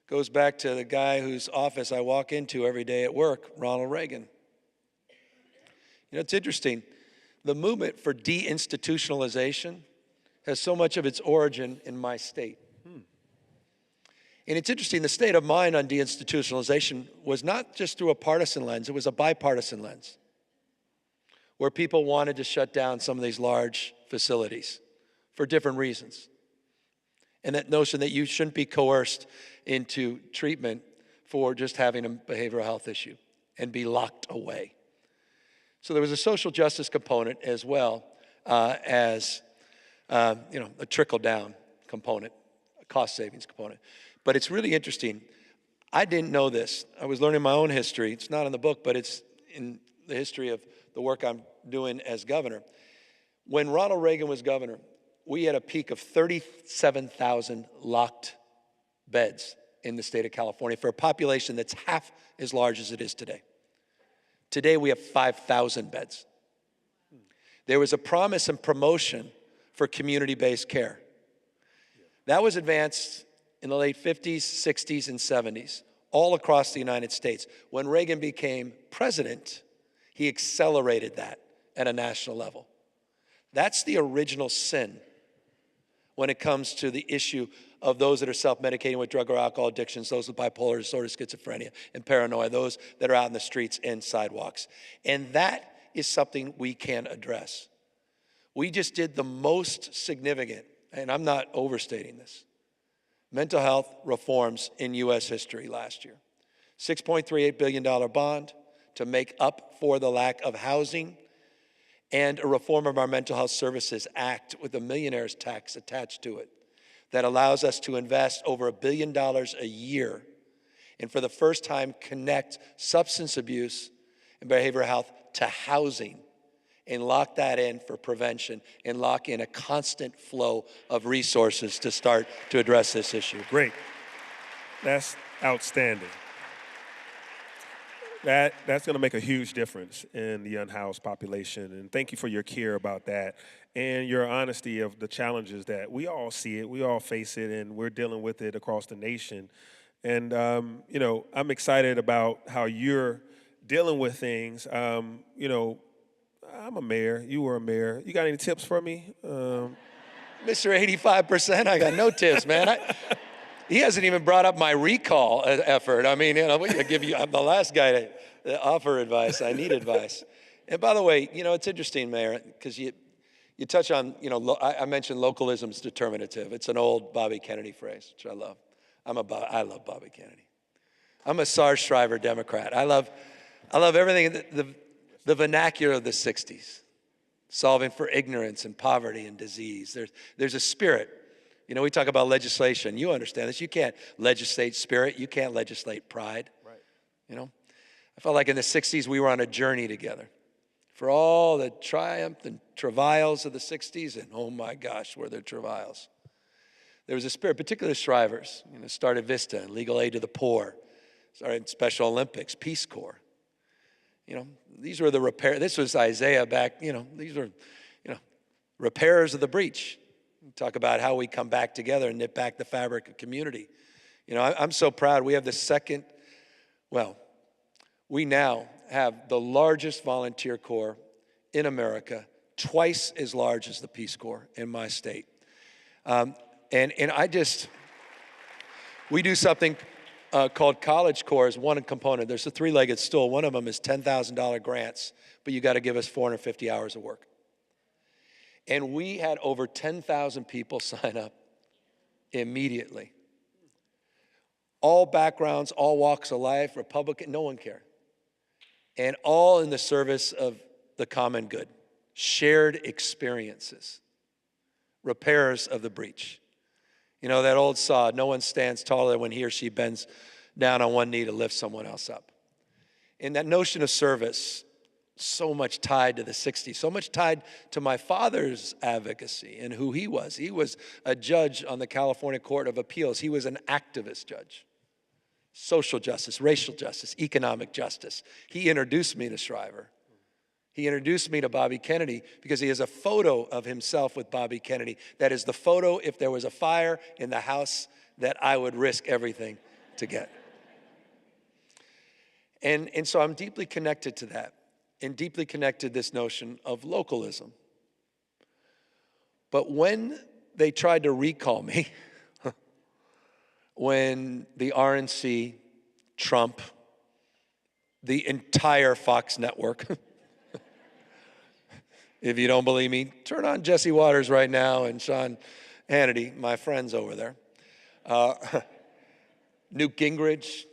goes back to the guy whose office I walk into every day at work, Ronald Reagan. You know, it's interesting. The movement for deinstitutionalization has so much of its origin in my state. And it's interesting, the state of mind on deinstitutionalization was not just through a partisan lens, it was a bipartisan lens. where people wanted to shut down some of these large facilities for different reasons. And that notion that you shouldn't be coerced into treatment for just having a behavioral health issue and be locked away. So there was a social justice component as well as a trickle-down component, a cost savings component. But it's really interesting. I didn't know this. I was learning my own history. It's not in the book, but it's in the history of the work I'm doing as governor. When Ronald Reagan was governor, we had a peak of 37,000 locked beds in the state of California for a population that's half as large as it is today. Today, we have 5,000 beds. There was a promise and promotion for community-based care. That was advanced in the late 50s, 60s, and 70s, all across the United States. When Reagan became president, he accelerated that at a national level. That's the original sin when it comes to the issue of those that are self-medicating with drug or alcohol addictions, those with bipolar disorder, schizophrenia, and paranoia, those that are out in the streets and sidewalks. And that is something we can address. We just did the most significant, and I'm not overstating this, mental health reforms in U.S. history last year. $6.38 billion bond to make up for the lack of housing, and a reform of our Mental Health Services Act with a millionaire's tax attached to it that allows us to invest over $1 billion a year and for the first time connect substance abuse and behavioral health to housing and lock that in for prevention and lock in a constant flow of resources to start to address this issue. Great. That's outstanding. That's going to make a huge difference in the unhoused population. And thank you for your care about that and your honesty of the challenges that we all see it, we all face it, and we're dealing with it across the nation. And, I'm excited about how you're dealing with things. I'm a mayor. You were a mayor. You got any tips for me? Mr. 85%, I got no tips, man. He hasn't even brought up my recall effort. I mean, I'm the last guy to offer advice. I need advice. And by the way, it's interesting, Mayor, because you touch on, I mentioned localism's determinative. It's an old Bobby Kennedy phrase, which I love. I love Bobby Kennedy. I'm a Sarge Shriver Democrat. I love everything, the vernacular of the 60s, solving for ignorance and poverty and disease. There's a spirit. We talk about legislation. You understand this. You can't legislate spirit. You can't legislate pride. Right. I felt like in the 60s we were on a journey together. For all the triumph and travails of the 60s, and oh my gosh, were there travails. There was a spirit, particularly Shrivers, started VISTA, Legal Aid to the Poor, started Special Olympics, Peace Corps. These were the this was Isaiah back, these were, repairers of the breach. Talk about how we come back together and knit back the fabric of community. I'm so proud. We have we now have the largest volunteer corps in America, twice as large as the Peace Corps in my state. We do something called College Corps as one component. There's a three-legged stool. One of them is $10,000 grants, but you got to give us 450 hours of work. And we had over 10,000 people sign up immediately. All backgrounds, all walks of life, Republican, no one cared. And all in the service of the common good. Shared experiences. Repairers of the breach. That old saw, no one stands taller when he or she bends down on one knee to lift someone else up. And that notion of service, so much tied to the 60s, so much tied to my father's advocacy and who he was. He was a judge on the California Court of Appeals. He was an activist judge. Social justice, racial justice, economic justice. He introduced me to Shriver. He introduced me to Bobby Kennedy because he has a photo of himself with Bobby Kennedy. That is the photo, if there was a fire in the house, that I would risk everything to get. And so I'm deeply connected to that. And deeply connected this notion of localism. But when they tried to recall me, when the RNC, Trump, the entire Fox network, If you don't believe me, turn on Jesse Waters right now and Sean Hannity, my friends over there. Newt Gingrich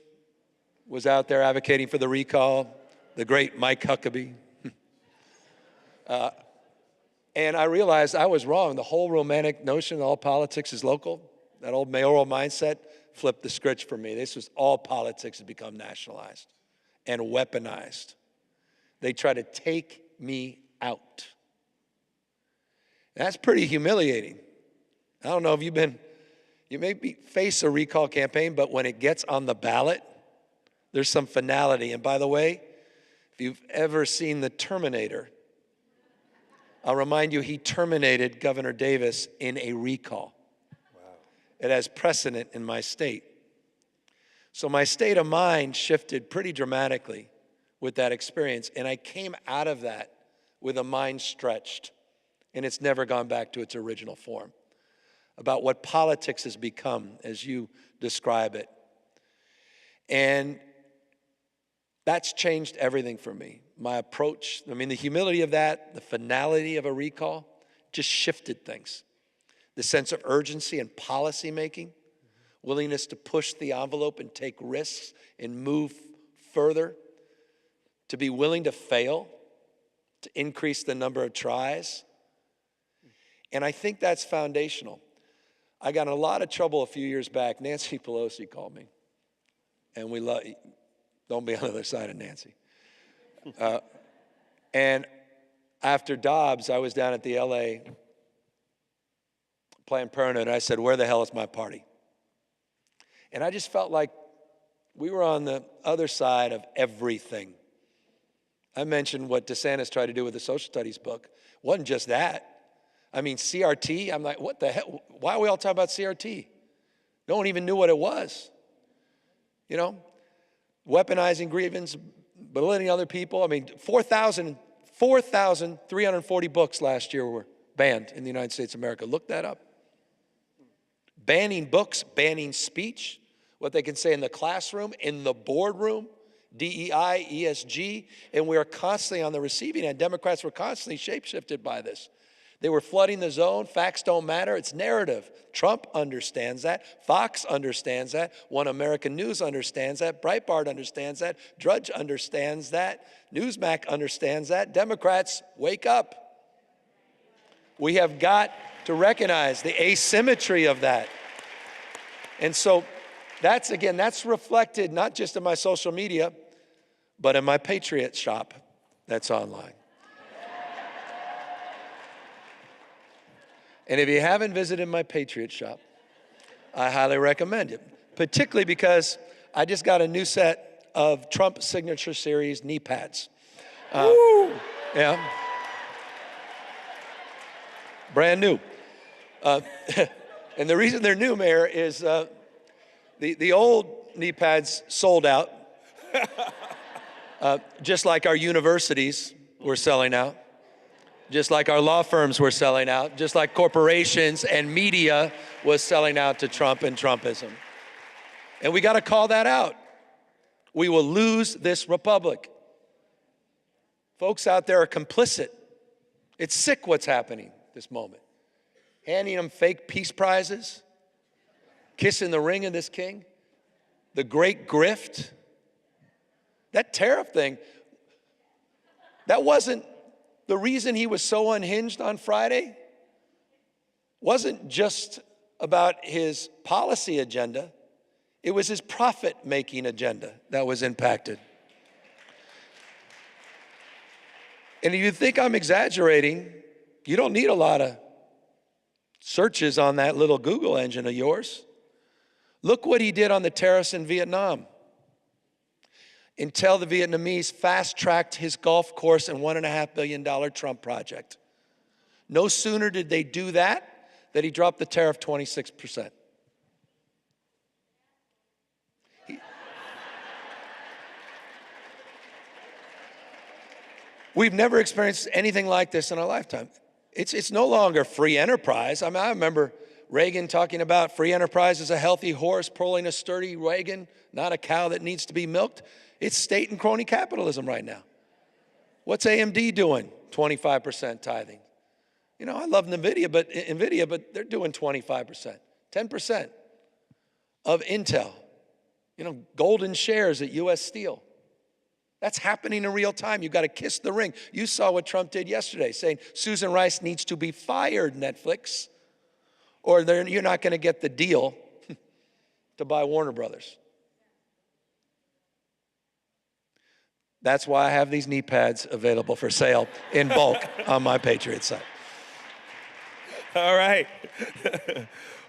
was out there advocating for the recall, the great Mike Huckabee. And I realized I was wrong. The whole romantic notion all politics is local, that old mayoral mindset, flipped the script for me. This was all politics has become nationalized and weaponized. They try to take me out. That's pretty humiliating. I don't know if you may face a recall campaign, but when it gets on the ballot, there's some finality. And by the way, if you've ever seen The Terminator, I'll remind you, he terminated Governor Davis in a recall. Wow. It has precedent in my state. So my state of mind shifted pretty dramatically with that experience, and I came out of that with a mind stretched, and it's never gone back to its original form, about what politics has become, as you describe it. And that's changed everything for me. My approach, the humility of that, the finality of a recall, just shifted things. The sense of urgency and policy making, willingness to push the envelope and take risks and move further, to be willing to fail, to increase the number of tries. And I think that's foundational. I got in a lot of trouble a few years back. Nancy Pelosi called me. And don't be on the other side of Nancy. And after Dobbs, I was down at the LA Planned Parenthood, and I said, where the hell is my party? And I just felt like we were on the other side of everything. I mentioned what DeSantis tried to do with the social studies book. It wasn't just that. CRT, I'm like, what the hell? Why are we all talking about CRT? No one even knew what it was. Weaponizing grievance, belittling other people. 4,340 books last year were banned in the United States of America. Look that up. Banning books, banning speech, what they can say in the classroom, in the boardroom, DEI, ESG, and we are constantly on the receiving end. Democrats were constantly shape-shifted by this. They were flooding the zone. Facts don't matter. It's narrative. Trump understands that. Fox understands that. One American News understands that. Breitbart understands that. Drudge understands that. Newsmax understands that. Democrats, wake up. We have got to recognize the asymmetry of that. And so that's reflected not just in my social media, but in my Patriot shop that's online. And if you haven't visited my Patriot shop, I highly recommend it, particularly because I just got a new set of Trump Signature Series knee pads. Yeah. Brand new. And the reason they're new, Mayor, is the old knee pads sold out, just like our universities were selling out. Just like our law firms were selling out, just like corporations and media was selling out to Trump and Trumpism. And we got to call that out. We will lose this republic. Folks out there are complicit. It's sick what's happening this moment. Handing them fake peace prizes, kissing the ring of this king, the great grift. That tariff thing, that wasn't the reason he was so unhinged on Friday. Wasn't just about his policy agenda. It was his profit-making agenda that was impacted. And if you think I'm exaggerating, you don't need a lot of searches on that little Google engine of yours. Look what he did on the terrorists in Vietnam. Until the Vietnamese fast-tracked his golf course and $1.5 billion Trump project. No sooner did they do that he dropped the tariff 26%. We've never experienced anything like this in our lifetime. It's no longer free enterprise. I remember Reagan talking about free enterprise as a healthy horse pulling a sturdy wagon, not a cow that needs to be milked. It's state and crony capitalism right now. What's AMD doing? 25% tithing. You know, I love NVIDIA, but they're doing 25%, 10% of Intel. You know, golden shares at US Steel. That's happening in real time. You've got to kiss the ring. You saw what Trump did yesterday, saying Susan Rice needs to be fired, Netflix, or you're not going to get the deal to buy Warner Brothers. That's why I have these knee pads available for sale in bulk on my Patriot site. All right.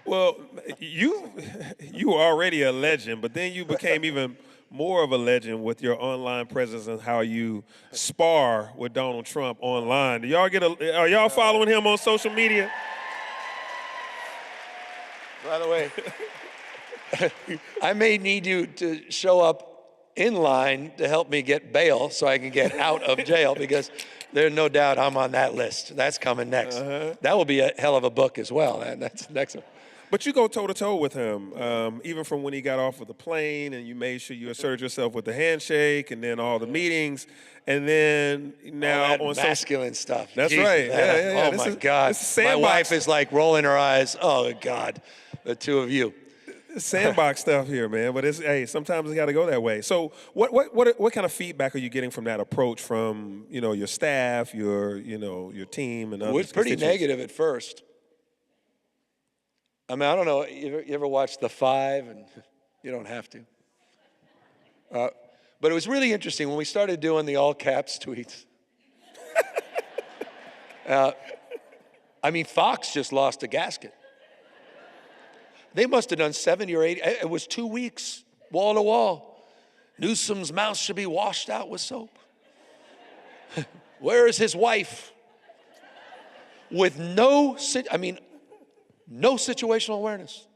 Well, you were already a legend, but then you became even more of a legend with your online presence and how you spar with Donald Trump online. Are y'all following him on social media? By the way, I may need you to show up in line to help me get bail so I can get out of jail, because there's no doubt I'm on that list. That's coming next. That will be a hell of a book as well. That's next one. But you go toe-to-toe with him, even from when he got off of the plane and you made sure you asserted yourself with the handshake and then all the meetings. And then now on masculine stuff. That's Jesus, right. Yeah. Oh, my God. My wife is like rolling her eyes. Oh, God, the two of you. Sandbox stuff here, man. But sometimes it's got to go that way. So what kind of feedback are you getting from that approach from, your staff, your team and others? It was pretty negative at first. I mean, I don't know, you ever watched The Five? And you don't have to. But it was really interesting when we started doing the all caps tweets. I mean, Fox just lost a gasket. They must have done 70 or 80. It was 2 weeks, wall to wall. Newsom's mouth should be washed out with soap. Where is his wife? With no situational awareness.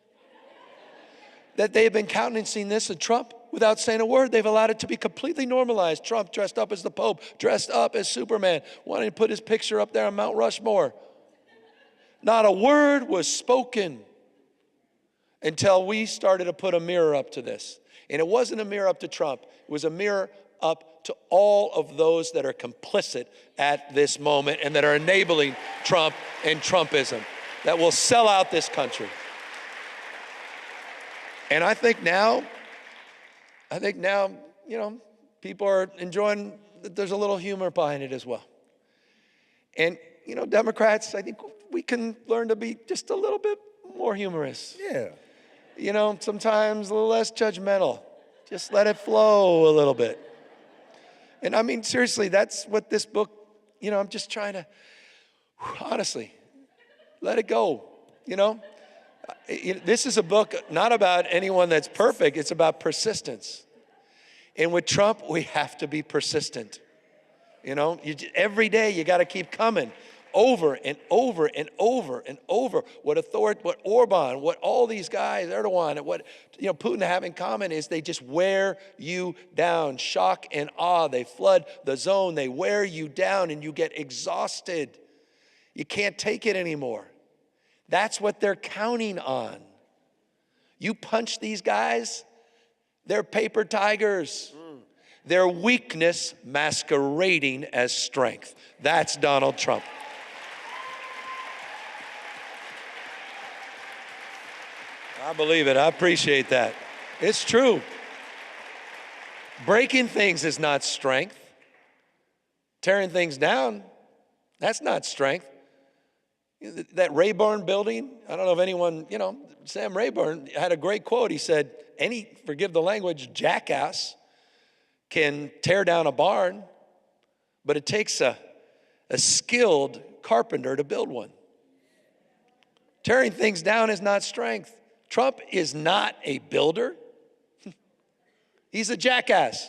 That they have been countenancing this and Trump without saying a word. They've allowed it to be completely normalized. Trump dressed up as the Pope, dressed up as Superman, wanting to put his picture up there on Mount Rushmore. Not a word was spoken until we started to put a mirror up to this. And it wasn't a mirror up to Trump. It was a mirror up to all of those that are complicit at this moment and that are enabling Trump and Trumpism, that will sell out this country. And I think now, people are enjoying that there's a little humor behind it as well. And, Democrats, I think we can learn to be just a little bit more humorous. Yeah. Sometimes a little less judgmental. Just let it flow a little bit. And I mean, seriously, that's what this book, I'm just trying to, honestly, let it go, This is a book not about anyone that's perfect. It's about persistence. And with Trump, we have to be persistent. Every day you got to keep coming over and over and over and over. What Orban, what all these guys, Erdogan, and what Putin have in common is they just wear you down. Shock and awe. They flood the zone. They wear you down and you get exhausted. You can't take it anymore. That's what they're counting on. You punch these guys, they're paper tigers. Their weakness masquerading as strength. That's Donald Trump. I believe it. I appreciate that. It's true. Breaking things is not strength. Tearing things down, that's not strength. That Rayburn building, I don't know if anyone, Sam Rayburn had a great quote. He said, forgive the language, jackass can tear down a barn, but it takes a skilled carpenter to build one. Tearing things down is not strength. Trump is not a builder. He's a jackass.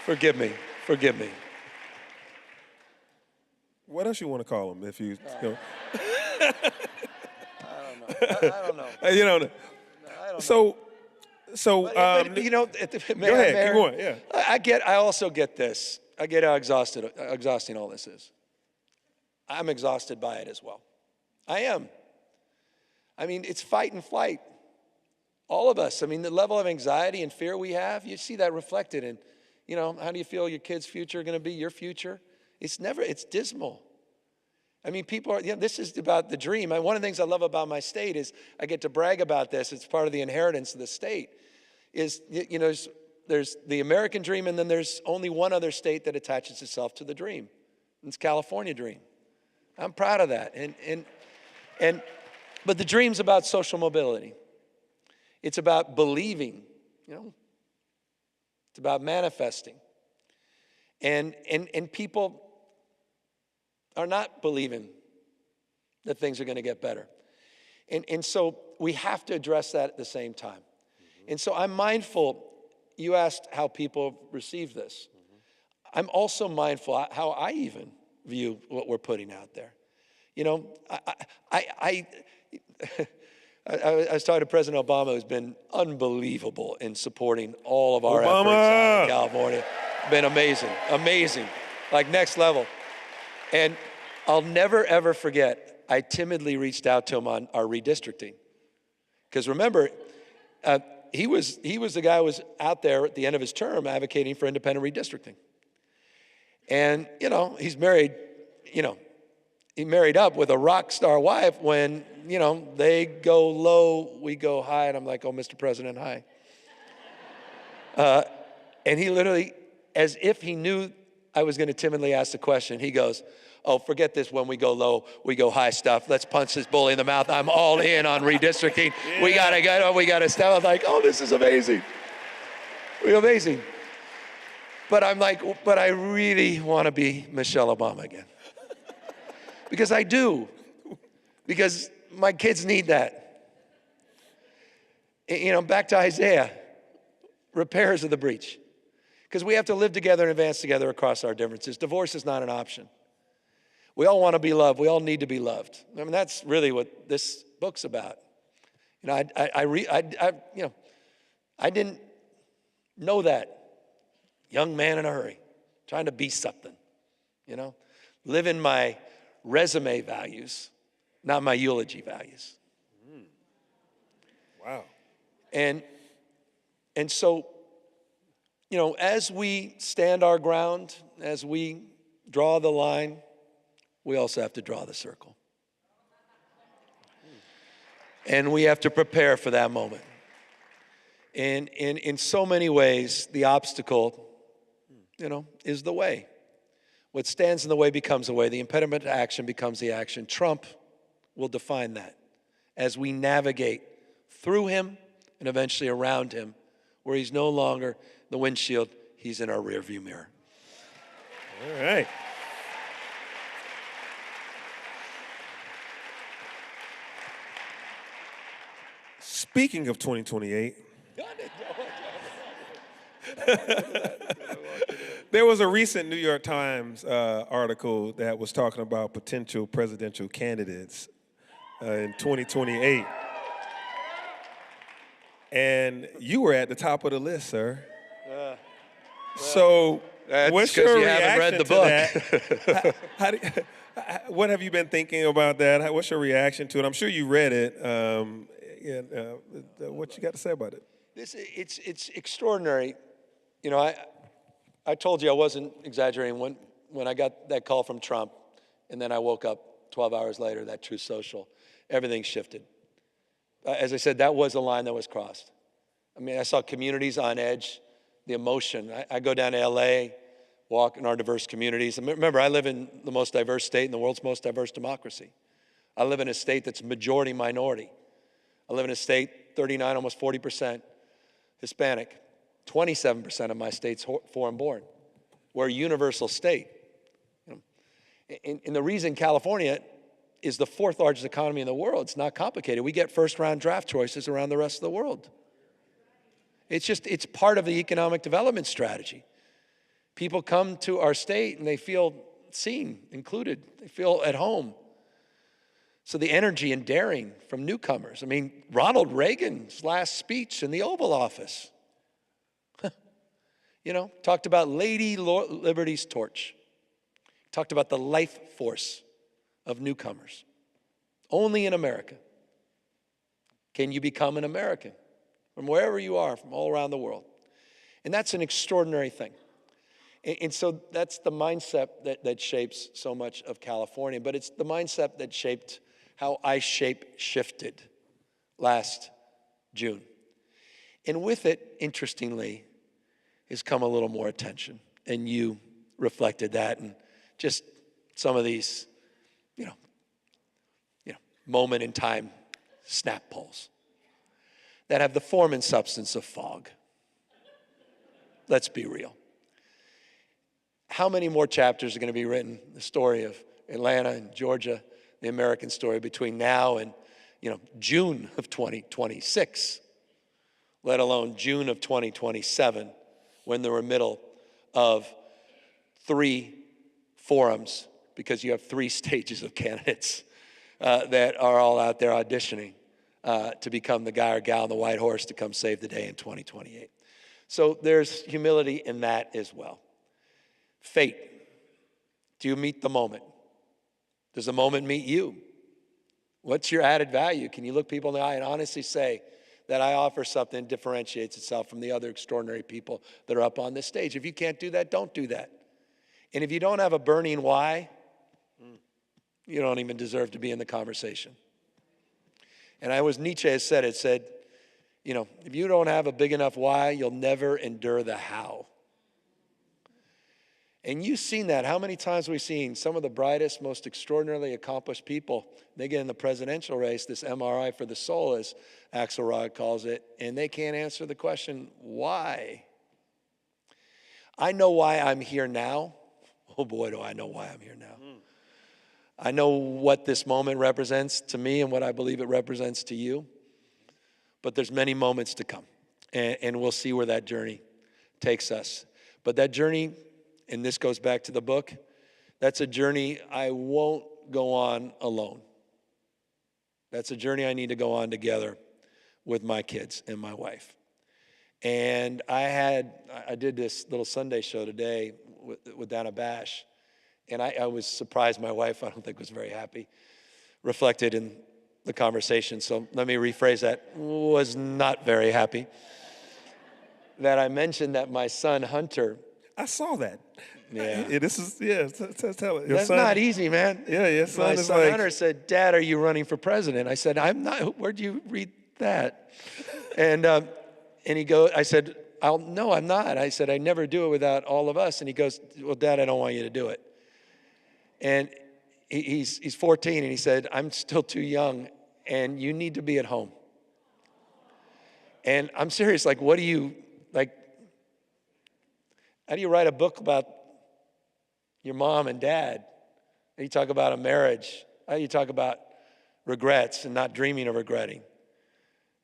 Forgive me. What else you want to call him if you... I don't know. You don't know. I don't know. So, go ahead, keep going, yeah. I also get this. I get how exhausting all this is. I'm exhausted by it as well. I am. I mean, it's fight and flight. All of us. I mean, the level of anxiety and fear we have, you see that reflected in, how do you feel your kid's future going to be, your future? It's dismal. I mean, people are, this is about the dream. One of the things I love about my state is I get to brag about this. It's part of the inheritance of the state. Is, there's the American dream, and then there's only one other state that attaches itself to the dream. And it's California dream. I'm proud of that. But the dream's about social mobility. It's about believing, It's about manifesting. And people are not believing that things are going to get better. And so we have to address that at the same time. And so I'm mindful, you asked how people receive this. I'm also mindful how I even view what we're putting out there. I was talking to President Obama, who's been unbelievable in supporting all of our efforts out in California. Been amazing, like next level. And I'll never, ever forget, I timidly reached out to him on our redistricting. Because remember, he was the guy who was out there at the end of his term advocating for independent redistricting. And, he's married, he married up with a rock star wife when, they go low, we go high. And I'm like, oh, Mr. President, hi. And he literally, as if he knew I was going to timidly ask the question, he goes, oh, forget this when we go low, we go high stuff. Let's punch this bully in the mouth. I'm all in on redistricting. Yeah. We got to step. I'm like, oh, this is amazing. Amazing. But I'm like, but I really want to be Michelle Obama again. Because I do. Because my kids need that. Back to Isaiah, repairs of the breach. Because we have to live together and advance together across our differences. Divorce is not an option. We all want to be loved. We all need to be loved. I mean, that's really what this book's about. I didn't know that. Young man in a hurry, trying to be something, living my resume values, not my eulogy values. Wow. And so, as we stand our ground, as we draw the line, we also have to draw the circle. And we have to prepare for that moment. And in so many ways, the obstacle, is the way. What stands in the way becomes the way. The impediment to action becomes the action. Trump will define that as we navigate through him and eventually around him, where he's no longer the windshield, he's in our rearview mirror. All right. Speaking of 2028, there was a recent New York Times article that was talking about potential presidential candidates in 2028. And you were at the top of the list, sir. So what's your reaction to that? What have you been thinking about that? What's your reaction to it? I'm sure you read it. What you got to say about it? It's extraordinary. I told you I wasn't exaggerating when I got that call from Trump, and then I woke up 12 hours later, that Truth Social, everything shifted. As I said, that was a line that was crossed. I mean, I saw communities on edge, the emotion. I go down to LA, walk in our diverse communities. And remember, I live in the most diverse state in the world's most diverse democracy. I live in a state that's majority minority. I live in a state, 39, almost 40% Hispanic. 27% of my state's foreign born. We're a universal state. And the reason California is the fourth largest economy in the world, it's not complicated. We get first round draft choices around the rest of the world. It's part of the economic development strategy. People come to our state and they feel seen, included. They feel at home. So the energy and daring from newcomers. I mean, Ronald Reagan's last speech in the Oval Office, talked about Lady Liberty's torch. Talked about the life force of newcomers. Only in America can you become an American. from wherever you are, from all around the world. And that's an extraordinary thing. And so that's the mindset that shapes so much of California, but it's the mindset that shaped how I shifted last June. And with it, interestingly, has come a little more attention. And you reflected that, and just some of these, moment in time snap polls that have the form and substance of fog. Let's be real. How many more chapters are going to be written, the story of Atlanta and Georgia, the American story, between now and, June of 2026, let alone June of 2027, when they're in the middle of 3 forums, because you have 3 stages of candidates that are all out there auditioning to become the guy or gal on the white horse to come save the day in 2028. So there's humility in that as well. Fate. Do you meet the moment? Does the moment meet you? What's your added value? Can you look people in the eye and honestly say that I offer something that differentiates itself from the other extraordinary people that are up on this stage? If you can't do that, don't do that. And if you don't have a burning why, you don't even deserve to be in the conversation. And Nietzsche has said it, if you don't have a big enough why, you'll never endure the how. And you've seen that. How many times have we seen some of the brightest, most extraordinarily accomplished people, they get in the presidential race, this MRI for the soul, as Axelrod calls it, and they can't answer the question, why? I know why I'm here now. Oh boy, do I know why I'm here now. I know what this moment represents to me and what I believe it represents to you. But there's many moments to come. And we'll see where that journey takes us. But that journey, and this goes back to the book, that's a journey I won't go on alone. That's a journey I need to go on together with my kids and my wife. And I did this little Sunday show today with Dana Bash. And I was surprised. My wife, I don't think, was very happy, reflected in the conversation. So let me rephrase that. Was not very happy that I mentioned that my son, Hunter. I saw that. Yeah. Tell it. That's not easy, man. Yeah, your son my is son like, Hunter said, "Dad, are you running for president?" I said, "I'm not." Where'd you read that? And I said, "No, I'm not." I said, "I never do it without all of us." And he goes, "Well, Dad, I don't want you to do it." And he's 14, and he said, "I'm still too young, and you need to be at home." And I'm serious, how do you write a book about your mom and dad? How do you talk about a marriage? How do you talk about regrets and not dreaming of regretting?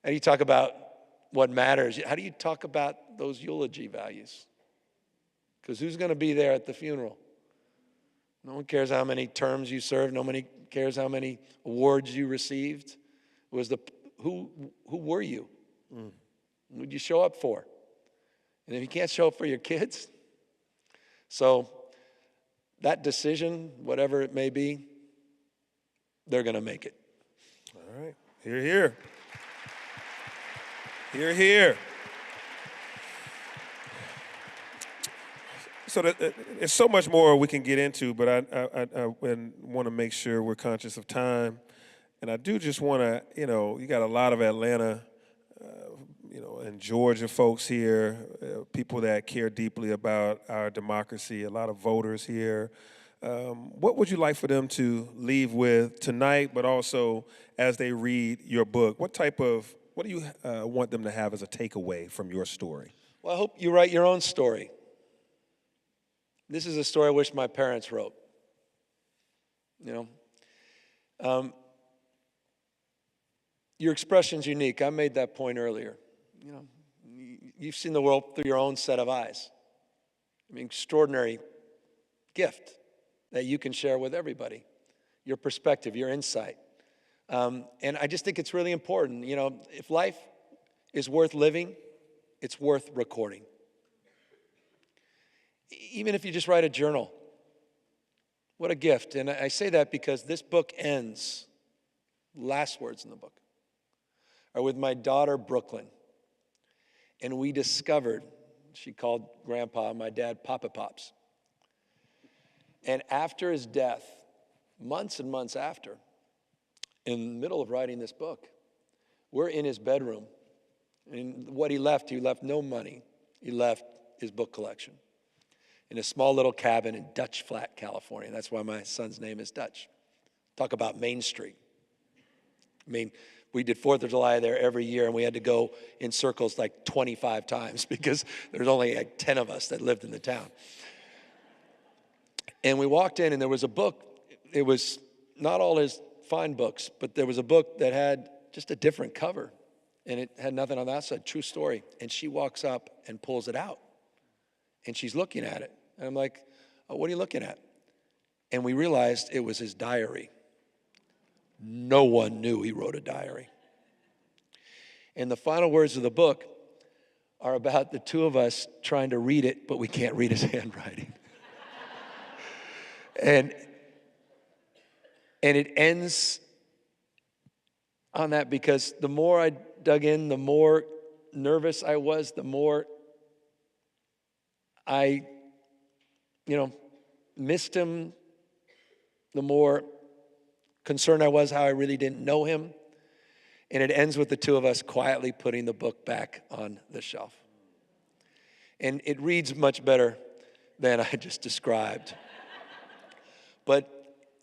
How do you talk about what matters? How do you talk about those eulogy values? Because who's going to be there at the funeral? No one cares how many terms you served. No one cares how many awards you received. It was who were you? Who did you show up for? And if you can't show up for your kids, so that decision, whatever it may be, they're going to make it. All right. Hear, hear. Hear, hear. So there's so much more we can get into, but I want to make sure we're conscious of time. And I do just want to, you got a lot of Atlanta, and Georgia folks here, people that care deeply about our democracy, a lot of voters here. What would you like for them to leave with tonight, but also as they read your book? What do you want them to have as a takeaway from your story? Well, I hope you write your own story. This is a story I wish my parents wrote. Your expression's unique. I made that point earlier. You've seen the world through your own set of eyes. Extraordinary gift that you can share with everybody. Your perspective, your insight. And I just think it's really important. If life is worth living, it's worth recording. Even if you just write a journal, what a gift. And I say that because this book ends, last words in the book, are with my daughter, Brooklyn. And we discovered, she called Grandpa, my dad, Papa Pops. And after his death, months and months after, in the middle of writing this book, we're in his bedroom. And what he left no money. He left his book collection in a small little cabin in Dutch Flat, California. That's why my son's name is Dutch. Talk about Main Street. I mean, we did 4th of July there every year, and we had to go in circles like 25 times because there's only like 10 of us that lived in the town. And we walked in, and there was a book. It was not all his fine books, but there was a book that had just a different cover, and it had nothing on that side, true story. And she walks up and pulls it out, and she's looking at it. And I'm like, oh, what are you looking at? And we realized it was his diary. No one knew he wrote a diary. And the final words of the book are about the two of us trying to read it, but we can't read his handwriting. And it ends on that because the more I dug in, the more nervous I was, the more I, missed him, the more concerned I was how I really didn't know him. And it ends with the two of us quietly putting the book back on the shelf. And it reads much better than I just described. But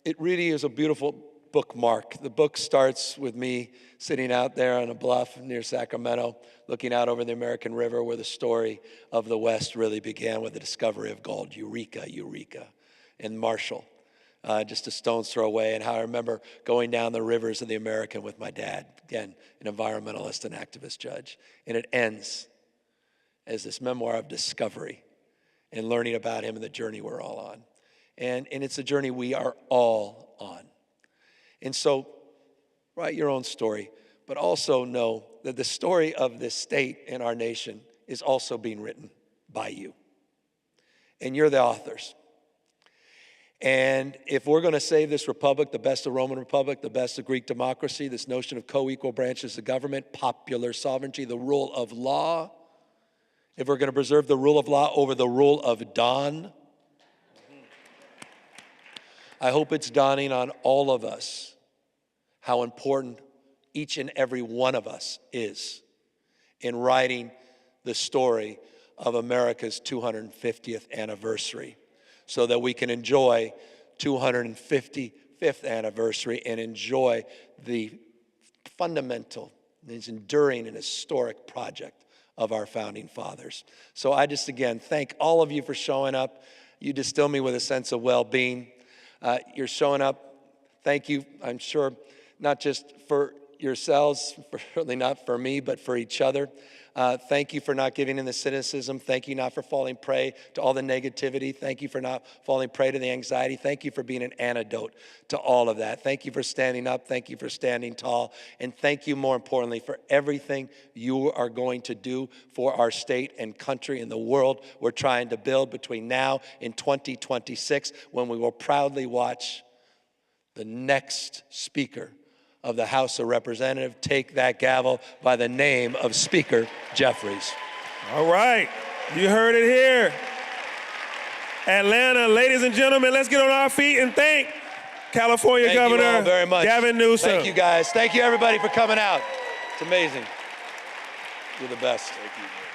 it really is a beautiful bookmark. The book starts with me sitting out there on a bluff near Sacramento, looking out over the American River where the story of the West really began with the discovery of gold, Eureka, Eureka, in Marshall, just a stone's throw away, and how I remember going down the rivers of the American with my dad, again, an environmentalist and activist judge. And it ends as this memoir of discovery and learning about him and the journey we're all on. And it's a journey we are all on. And so, write your own story, but also know that the story of this state and our nation is also being written by you. And you're the authors. And if we're going to save this republic, the best of Roman Republic, the best of Greek democracy, this notion of co-equal branches of government, popular sovereignty, the rule of law, if we're going to preserve the rule of law over the rule of dawn, I hope it's dawning on all of us how important each and every one of us is in writing the story of America's 250th anniversary so that we can enjoy 255th anniversary and enjoy the fundamental, this enduring and historic project of our founding fathers. So I just, again, thank all of you for showing up. You distill me with a sense of well-being. You're showing up, thank you, I'm sure, not just for yourselves, certainly not for me, but for each other. Thank you for not giving in to cynicism. Thank you not for falling prey to all the negativity. Thank you for not falling prey to the anxiety. Thank you for being an antidote to all of that. Thank you for standing up. Thank you for standing tall. And thank you, more importantly, for everything you are going to do for our state and country and the world we're trying to build between now and 2026, when we will proudly watch the next speaker of the House of Representatives take that gavel by the name of Speaker Jeffries. All right, you heard it here. Atlanta, ladies and gentlemen, let's get on our feet and thank California Governor you all very much. Gavin Newsom. Thank you, guys. Thank you, everybody, for coming out. It's amazing. You're the best. Thank you.